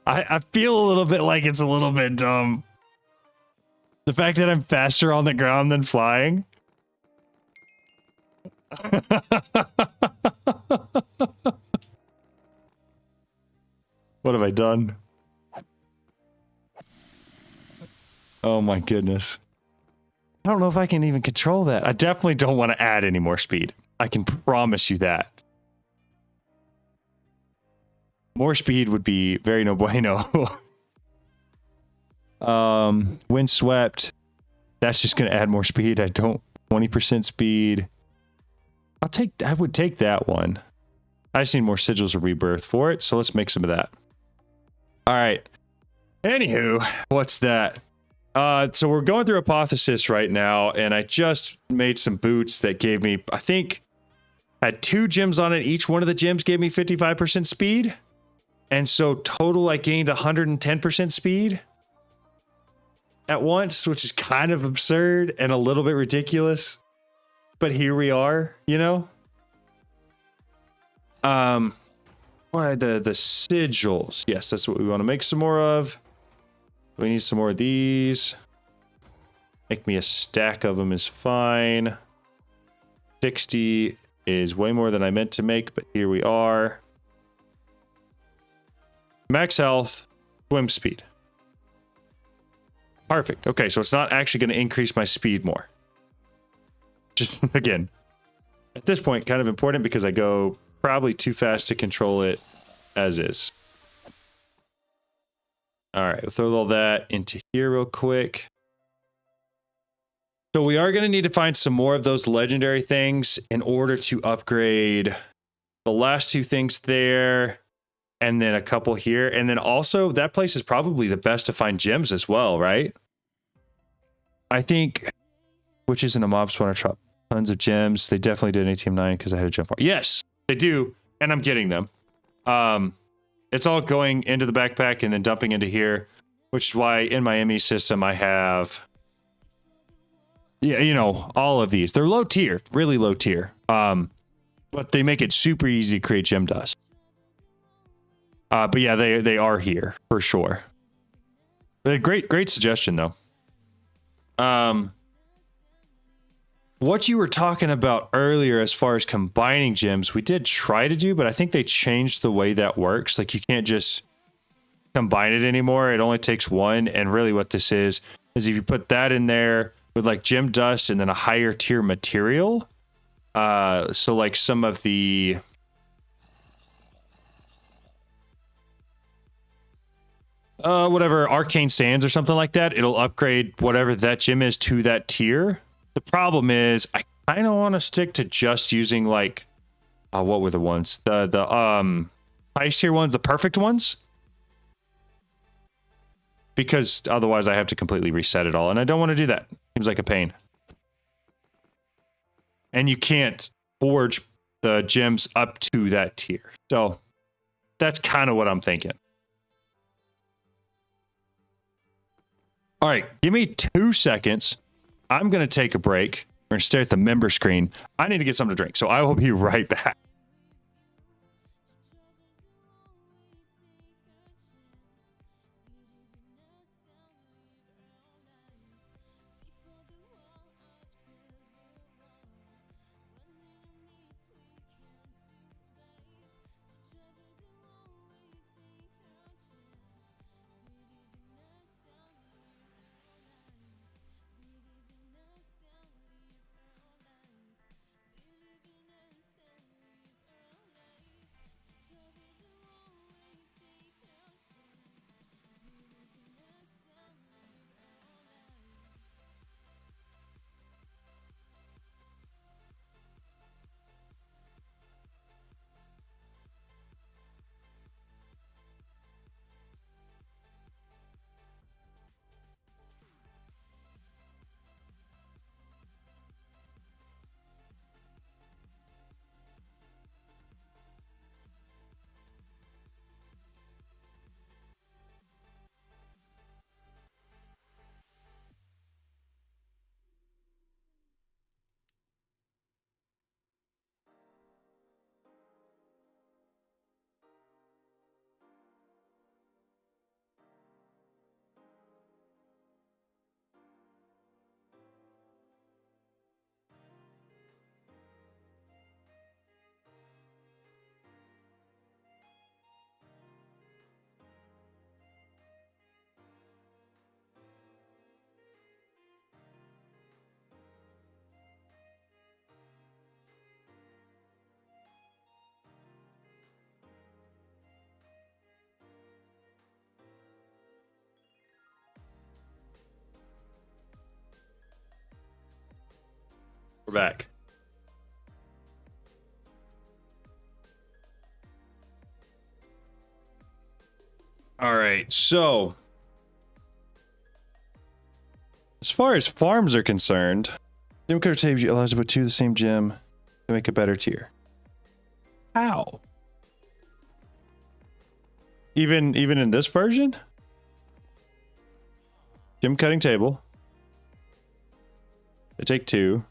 A: I feel a little bit like it's a little bit dumb. The fact that I'm faster on the ground than flying. What have I done? Oh my goodness. I don't know if I can even control that. I definitely don't want to add any more speed. I can promise you that. More speed would be very no bueno. Windswept. That's just going to add more speed. I don't... 20% speed. I would take that one. I just need more Sigils of Rebirth for it, so let's make some of that. All right. Anywho, what's that? So we're going through Apotheosis right now, and I just made some boots that gave me, I think, had 2 gems on it. Each one of the gems gave me 55% speed. And so total, I gained 110% speed at once, which is kind of absurd and a little bit ridiculous. But here we are, you know? The sigils. Yes, that's what we want to make some more of. We need some more of these. Make me a stack of them is fine. 60 is way more than I meant to make, but here we are. Max health, swim speed. Perfect. Okay, so it's not actually going to increase my speed more. Just, again, at this point, kind of important because I go probably too fast to control it as is. All right, we'll throw all that into here real quick. So we are going to need to find some more of those legendary things in order to upgrade the last 2 things there. And then a couple here. And then also, that place is probably the best to find gems as well, right? I think, which isn't a mob spawner shop. Tons of gems. They definitely did an ATM10 because I had a gem farm. Yes, they do. And I'm getting them. It's all going into the backpack and then dumping into here, which is why in my ME system I have, yeah, you know, all of these. They're low tier, really low tier. But they make it super easy to create gem dust. But yeah, they are here for sure. Great suggestion though. What you were talking about earlier as far as combining gems, we did try to do, but I think they changed the way that works. Like you can't just combine it anymore. It only takes one. And really what this is if you put that in there with like gem dust and then a higher tier material. So like some of the whatever arcane sands or something like that, it'll upgrade whatever that gem is to that tier. The problem is I kind of want to stick to just using like what were the ones? The highest tier ones, the perfect ones. Because otherwise I have to completely reset it all, and I don't want to do that. Seems like a pain. And you can't forge the gems up to that tier. So that's kind of what I'm thinking. All right, give me 2 seconds. I'm going to take a break. We're going to stare at the member screen. I need to get something to drink, so I will be right back. We're back. All right, so as far as farms are concerned, gem cutter saves you allows you to put 2 of the same gem to make a better tier. How? Even in this version? Gem cutting table. I take 2.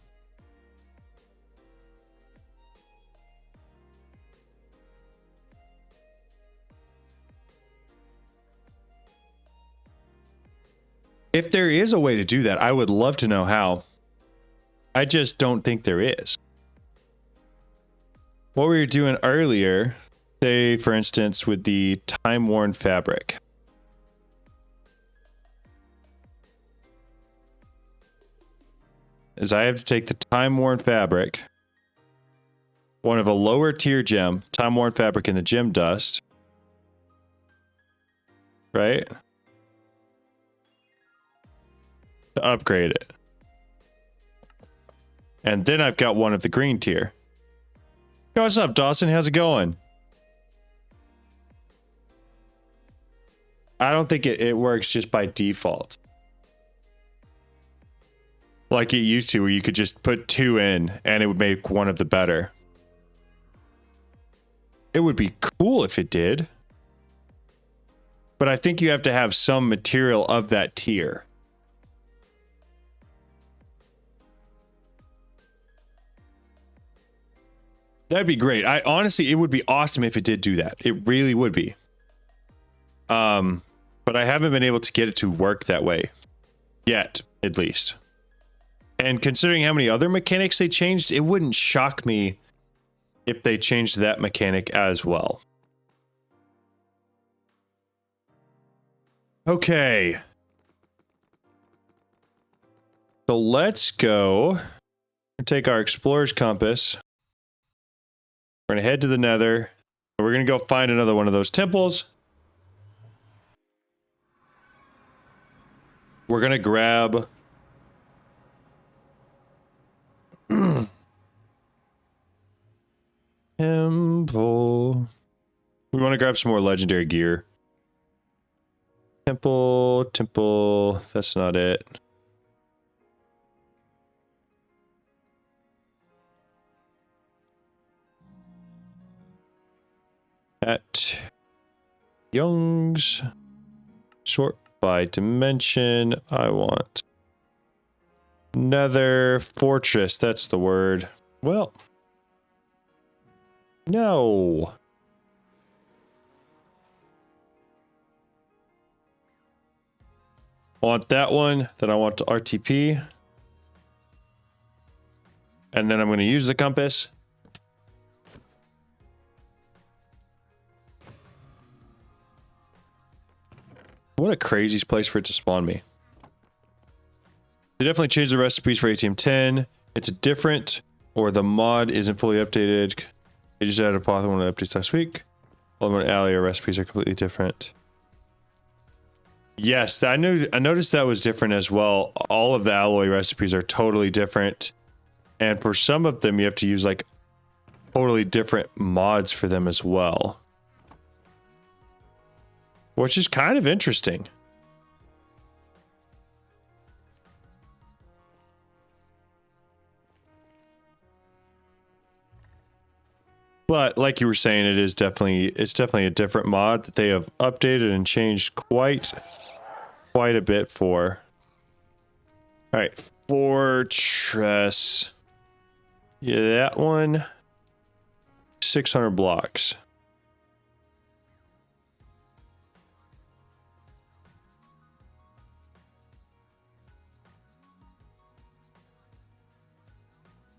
A: If there is a way to do that, I would love to know how. I just don't think there is. What we were doing earlier, say for instance with the time-worn fabric. Is I have to take the time-worn fabric, one of a lower tier gem, time-worn fabric in the gem dust, right? To upgrade it. And then I've got one of the green tier. Yo, what's up, Dawson? How's it going? I don't think it works just by default. Like it used to, where you could just put 2 in and it would make one of the better. It would be cool if it did. But I think you have to have some material of that tier. That'd be great. Honestly, it would be awesome if it did do that. It really would be. But I haven't been able to get it to work that way yet, at least. And considering how many other mechanics they changed, it wouldn't shock me if they changed that mechanic as well. Okay. So let's go take our explorer's compass. We're going to head to the nether. We're going to go find another one of those temples. We're going to grab... Temple. We want to grab some more legendary gear. Temple. That's not it. At Young's. Sort by dimension. I want Nether fortress. That's the word. Well. No. I want that one. Then I want to RTP. And then I'm going to use the compass. What a crazy place for it to spawn me. They definitely changed the recipes for ATM10. It's different, or the mod isn't fully updated. They just added Apotheosis one of the updates last week. All of my alloy recipes are completely different. Yes, I noticed that was different as well. All of the alloy recipes are totally different. And for some of them, you have to use like totally different mods for them as well. Which is kind of interesting. But like you were saying, it's definitely a different mod that they have updated and changed quite a bit for. All right, fortress. Yeah, that one. 600 blocks.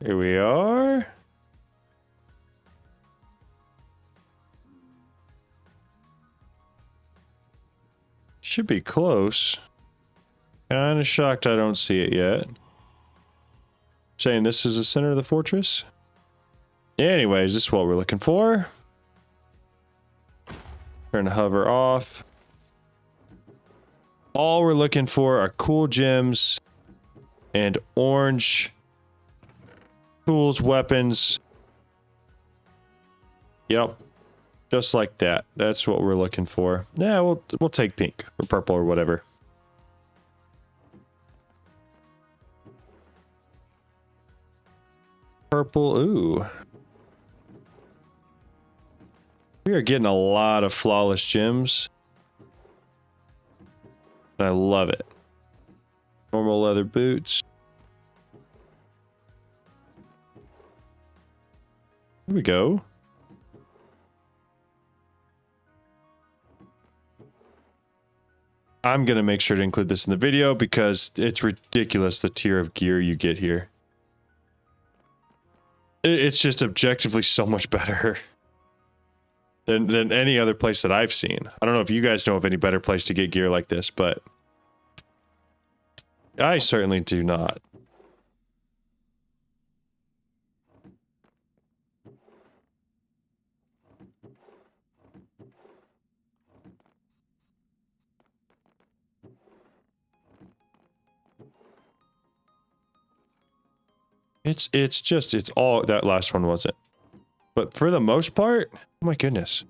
A: Here we are. Should be close. Kinda shocked I don't see it yet. Saying this is the center of the fortress. Anyways, this is what we're looking for. Turn the hover off. All we're looking for are cool gems and orange tools, weapons. Yep. Just like that. That's what we're looking for. Yeah, we'll take pink or purple or whatever. Purple, ooh. We are getting a lot of flawless gems. And I love it. Normal leather boots. Here we go. I'm going to make sure to include this in the video because it's ridiculous the tier of gear you get here. It's just objectively so much better than any other place that I've seen. I don't know if you guys know of any better place to get gear like this, but I certainly do not. It's all, that last one wasn't. But for the most part, oh my goodness.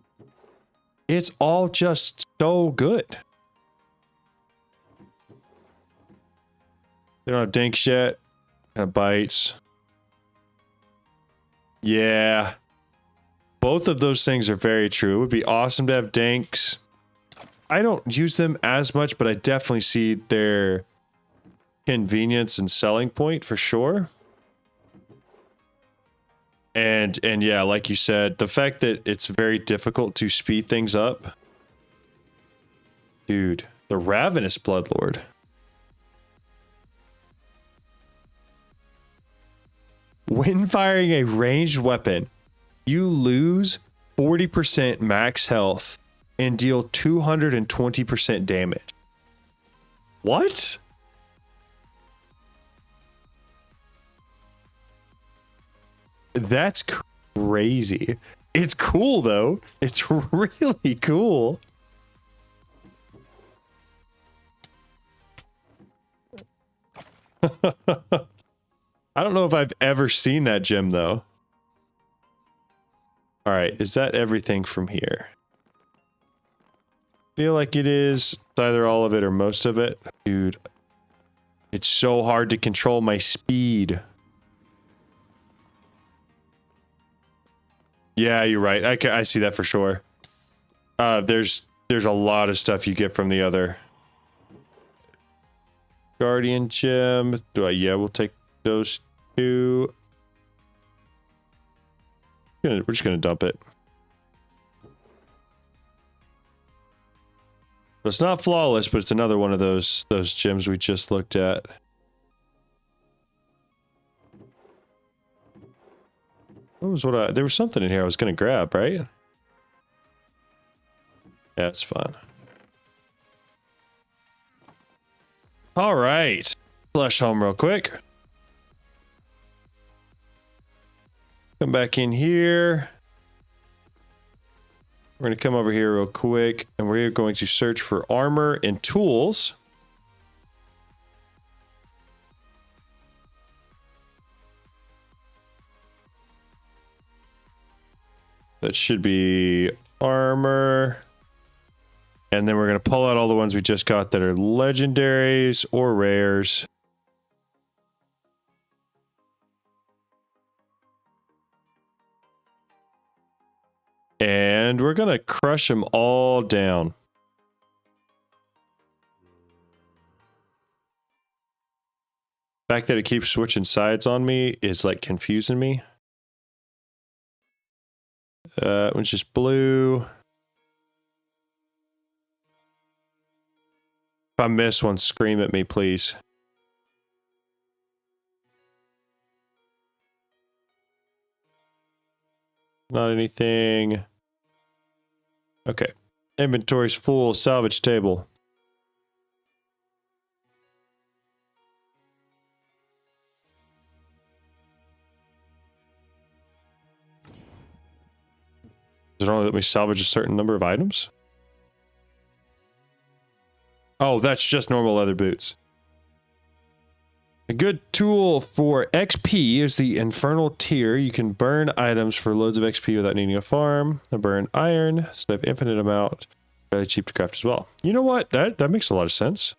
A: It's all just so good. They don't have dinks yet. Kind of bites. Yeah. Both of those things are very true. It would be awesome to have dinks. I don't use them as much, but I definitely see their convenience and selling point for sure. And yeah, like you said, the fact that it's very difficult to speed things up Dude, the Ravenous Bloodlord. When firing a ranged weapon, you lose 40% max health and deal 220% damage. What? That's crazy. It's cool though. It's really cool. I don't know if I've ever seen that gem though. All right, is that everything from here? Feel like it is. It's either all of it or most of it. Dude, it's so hard to control my speed. Yeah, you're right. I see that for sure. There's a lot of stuff you get from the other Guardian gem. Yeah, we'll take those two. We're just gonna dump it. It's not flawless, but it's another one of those gems we just looked at. What was there was something in here I was gonna grab, right? Yeah, it's fine. All right, flush home real quick. Come back in here. We're going to come over here real quick, and we're going to search for armor and tools. That should be armor. And then we're going to pull out all the ones we just got that are legendaries or rares. And we're going to crush them all down. The fact that it keeps switching sides on me is like confusing me. One's just blue. If I miss one, scream at me, please. Not anything. Okay. Inventory's full. Salvage table. Does it only let me salvage a certain number of items? Oh, that's just normal leather boots. A good tool for XP is the Infernal Tier. You can burn items for loads of XP without needing a farm. I burn iron, so they have infinite amount. Fairly cheap to craft as well. You know what? That makes a lot of sense.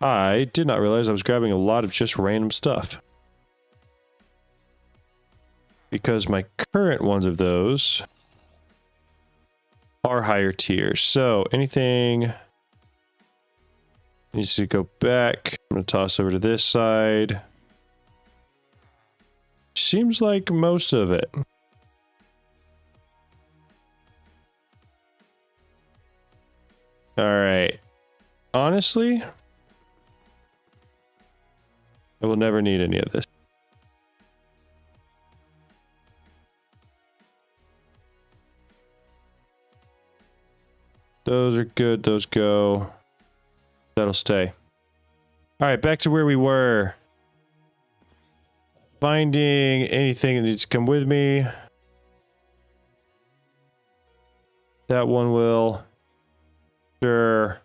A: I did not realize I was grabbing a lot of just random stuff. Because my current ones of those are higher tiers. So anything needs to go back. I'm going to toss over to this side. Seems like most of it. All right. Honestly, I will never need any of this. Those are good. Those go. That'll stay. All right, back to where we were. Finding anything that needs to come with me. That one will. Sure.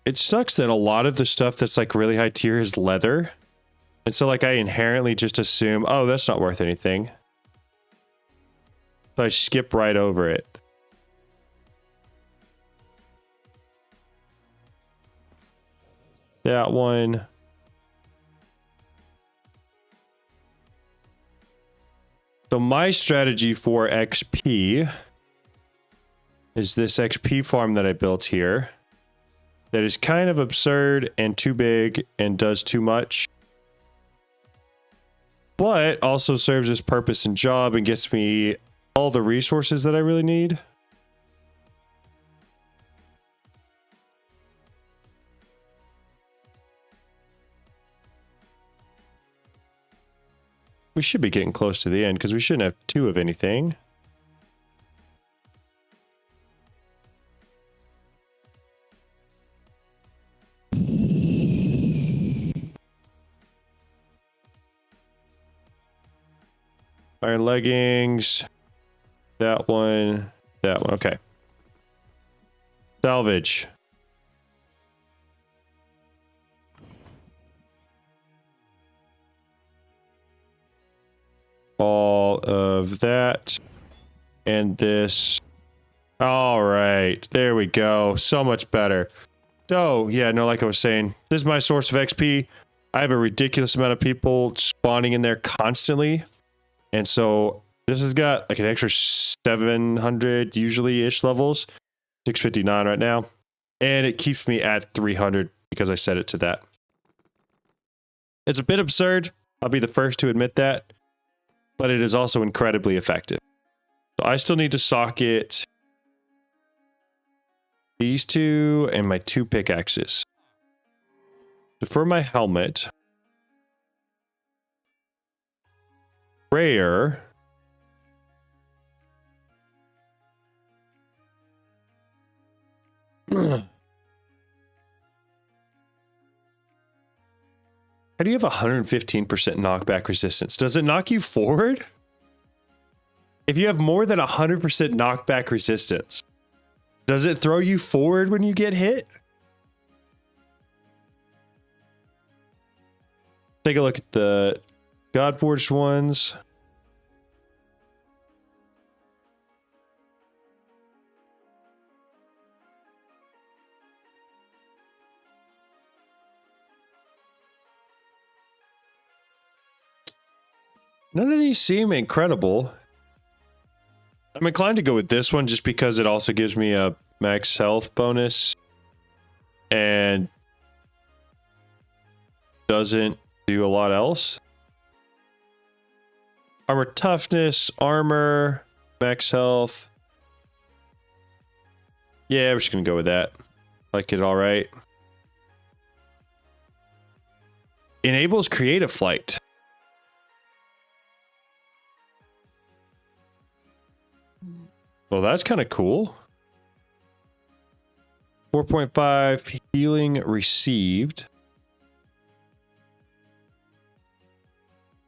A: It sucks that a lot of the stuff that's like really high tier is leather. And so like I inherently just assume, oh, that's not worth anything. So I skip right over it. That one. So my strategy for XP is this XP farm that I built here. That is kind of absurd and too big and does too much. but also serves its purpose and job and gets me all the resources that I really need. We should be getting close to the end because we shouldn't have two of anything. Iron leggings. That one. That one. Okay. Salvage. All of that. And this. All right. There we go. So much better. So, yeah, no, like I was saying, this is my source of XP. I have a ridiculous amount of people spawning in there constantly. And so this has got like an extra 700 usually-ish levels. 659 right now. And it keeps me at 300 because I set it to that. It's a bit absurd. I'll be the first to admit that. But it is also incredibly effective. So I still need to socket these two and my two pickaxes. So for my helmet, rare. How do you have 115% knockback resistance? Does it knock you forward? If you have more than 100% knockback resistance, does it throw you forward when you get hit? Take a look at the Godforged ones. None of these seem incredible. I'm inclined to go with this one just because it also gives me a max health bonus and doesn't do a lot else. Armor toughness, armor, max health. Yeah, we're just gonna go with that. Like it all right. Enables creative flight. Well, that's kind of cool. 4.5 healing received.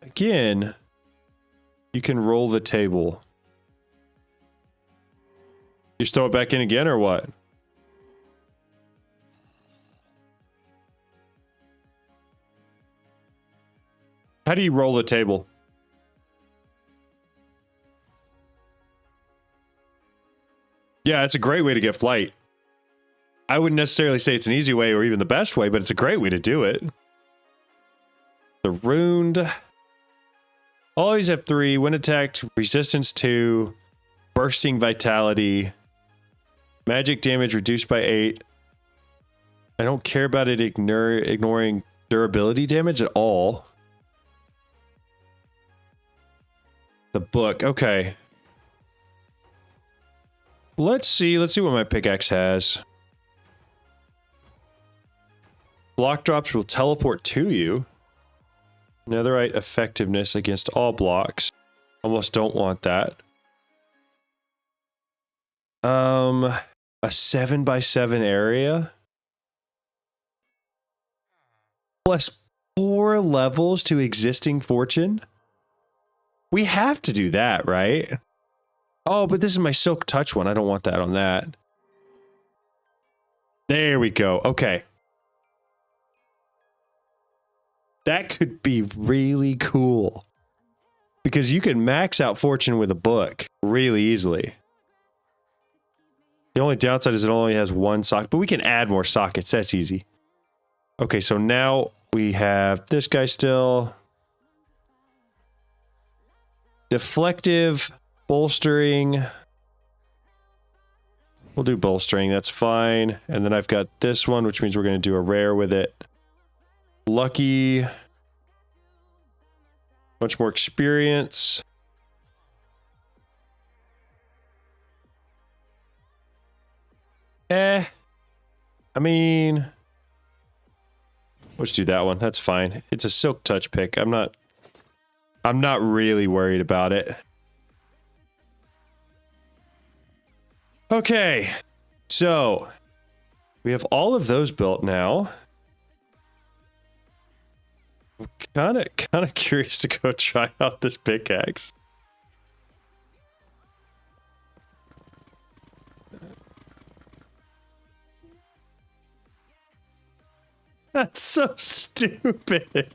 A: Again, you can roll the table. You just throw it back in again or what? How do you roll the table? Yeah, it's a great way to get flight. I wouldn't necessarily say it's an easy way or even the best way, but it's a great way to do it. The Ruined. Always have 3. When attacked, resistance 2. Bursting vitality. Magic damage reduced by 8. I don't care about it ignoring durability damage at all. The book. Okay. Let's see what my pickaxe has. Block drops will teleport to you. Netherite effectiveness against all blocks. Almost don't want that. A 7x7 area. Plus 4 levels to existing fortune. We have to do that, right? Oh, but this is my Silk Touch one. I don't want that on that. There we go. Okay. That could be really cool. Because you can max out fortune with a book really easily. The only downside is it only has 1 socket, but we can add more sockets. That's easy. Okay, so now we have this guy still. Deflective. Bolstering. We'll do bolstering, that's fine. And then I've got this one, which means we're going to do a rare with it. Lucky. Much more experience. I mean, let's do that one. That's fine. It's a silk touch pick. I'm not really worried about it. Okay. So, we have all of those built now. I'm kind of curious to go try out this pickaxe. That's so stupid.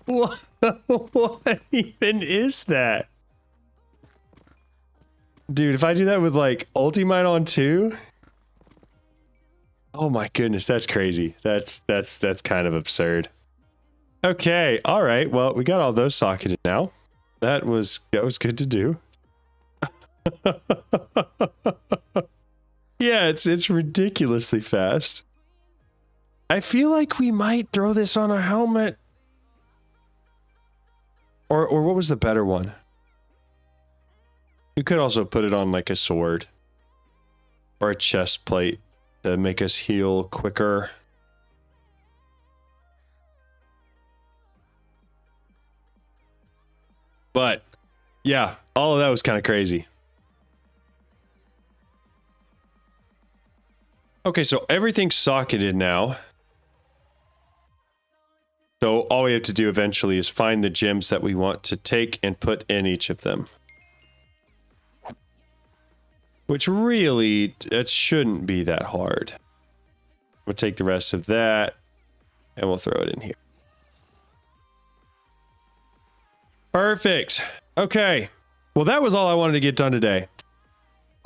A: What even is that? Dude, if I do that with like Ultimate on 2? Oh my goodness, that's crazy. That's kind of absurd. Okay, all right. Well, we got all those socketed now. That was good to do. Yeah, it's ridiculously fast. I feel like we might throw this on a helmet. Or what was the better one? We could also put it on like a sword. Or a chest plate to make us heal quicker. But, yeah, all of that was kind of crazy. Okay, so everything's socketed now. So all we have to do eventually is find the gems that we want to take and put in each of them. Which really, it shouldn't be that hard. We'll take the rest of that and we'll throw it in here. Perfect. Okay. Well, that was all I wanted to get done today.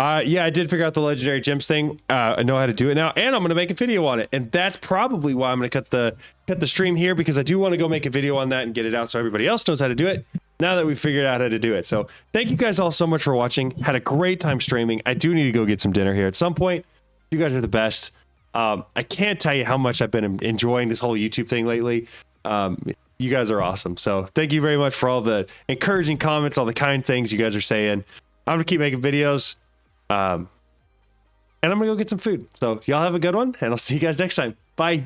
A: Yeah, I did figure out the legendary gems thing. I know how to do it now, and I'm going to make a video on it. And that's probably why I'm going to cut the stream here, because I do want to go make a video on that and get it out so everybody else knows how to do it now that we've figured out how to do it. So thank you guys all so much for watching. Had a great time streaming. I do need to go get some dinner here at some point. You guys are the best. I can't tell you how much I've been enjoying this whole YouTube thing lately. You guys are awesome. So thank you very much for all the encouraging comments, all the kind things you guys are saying. I'm going to keep making videos. And I'm gonna go get some food. So y'all have a good one, and I'll see you guys next time. Bye.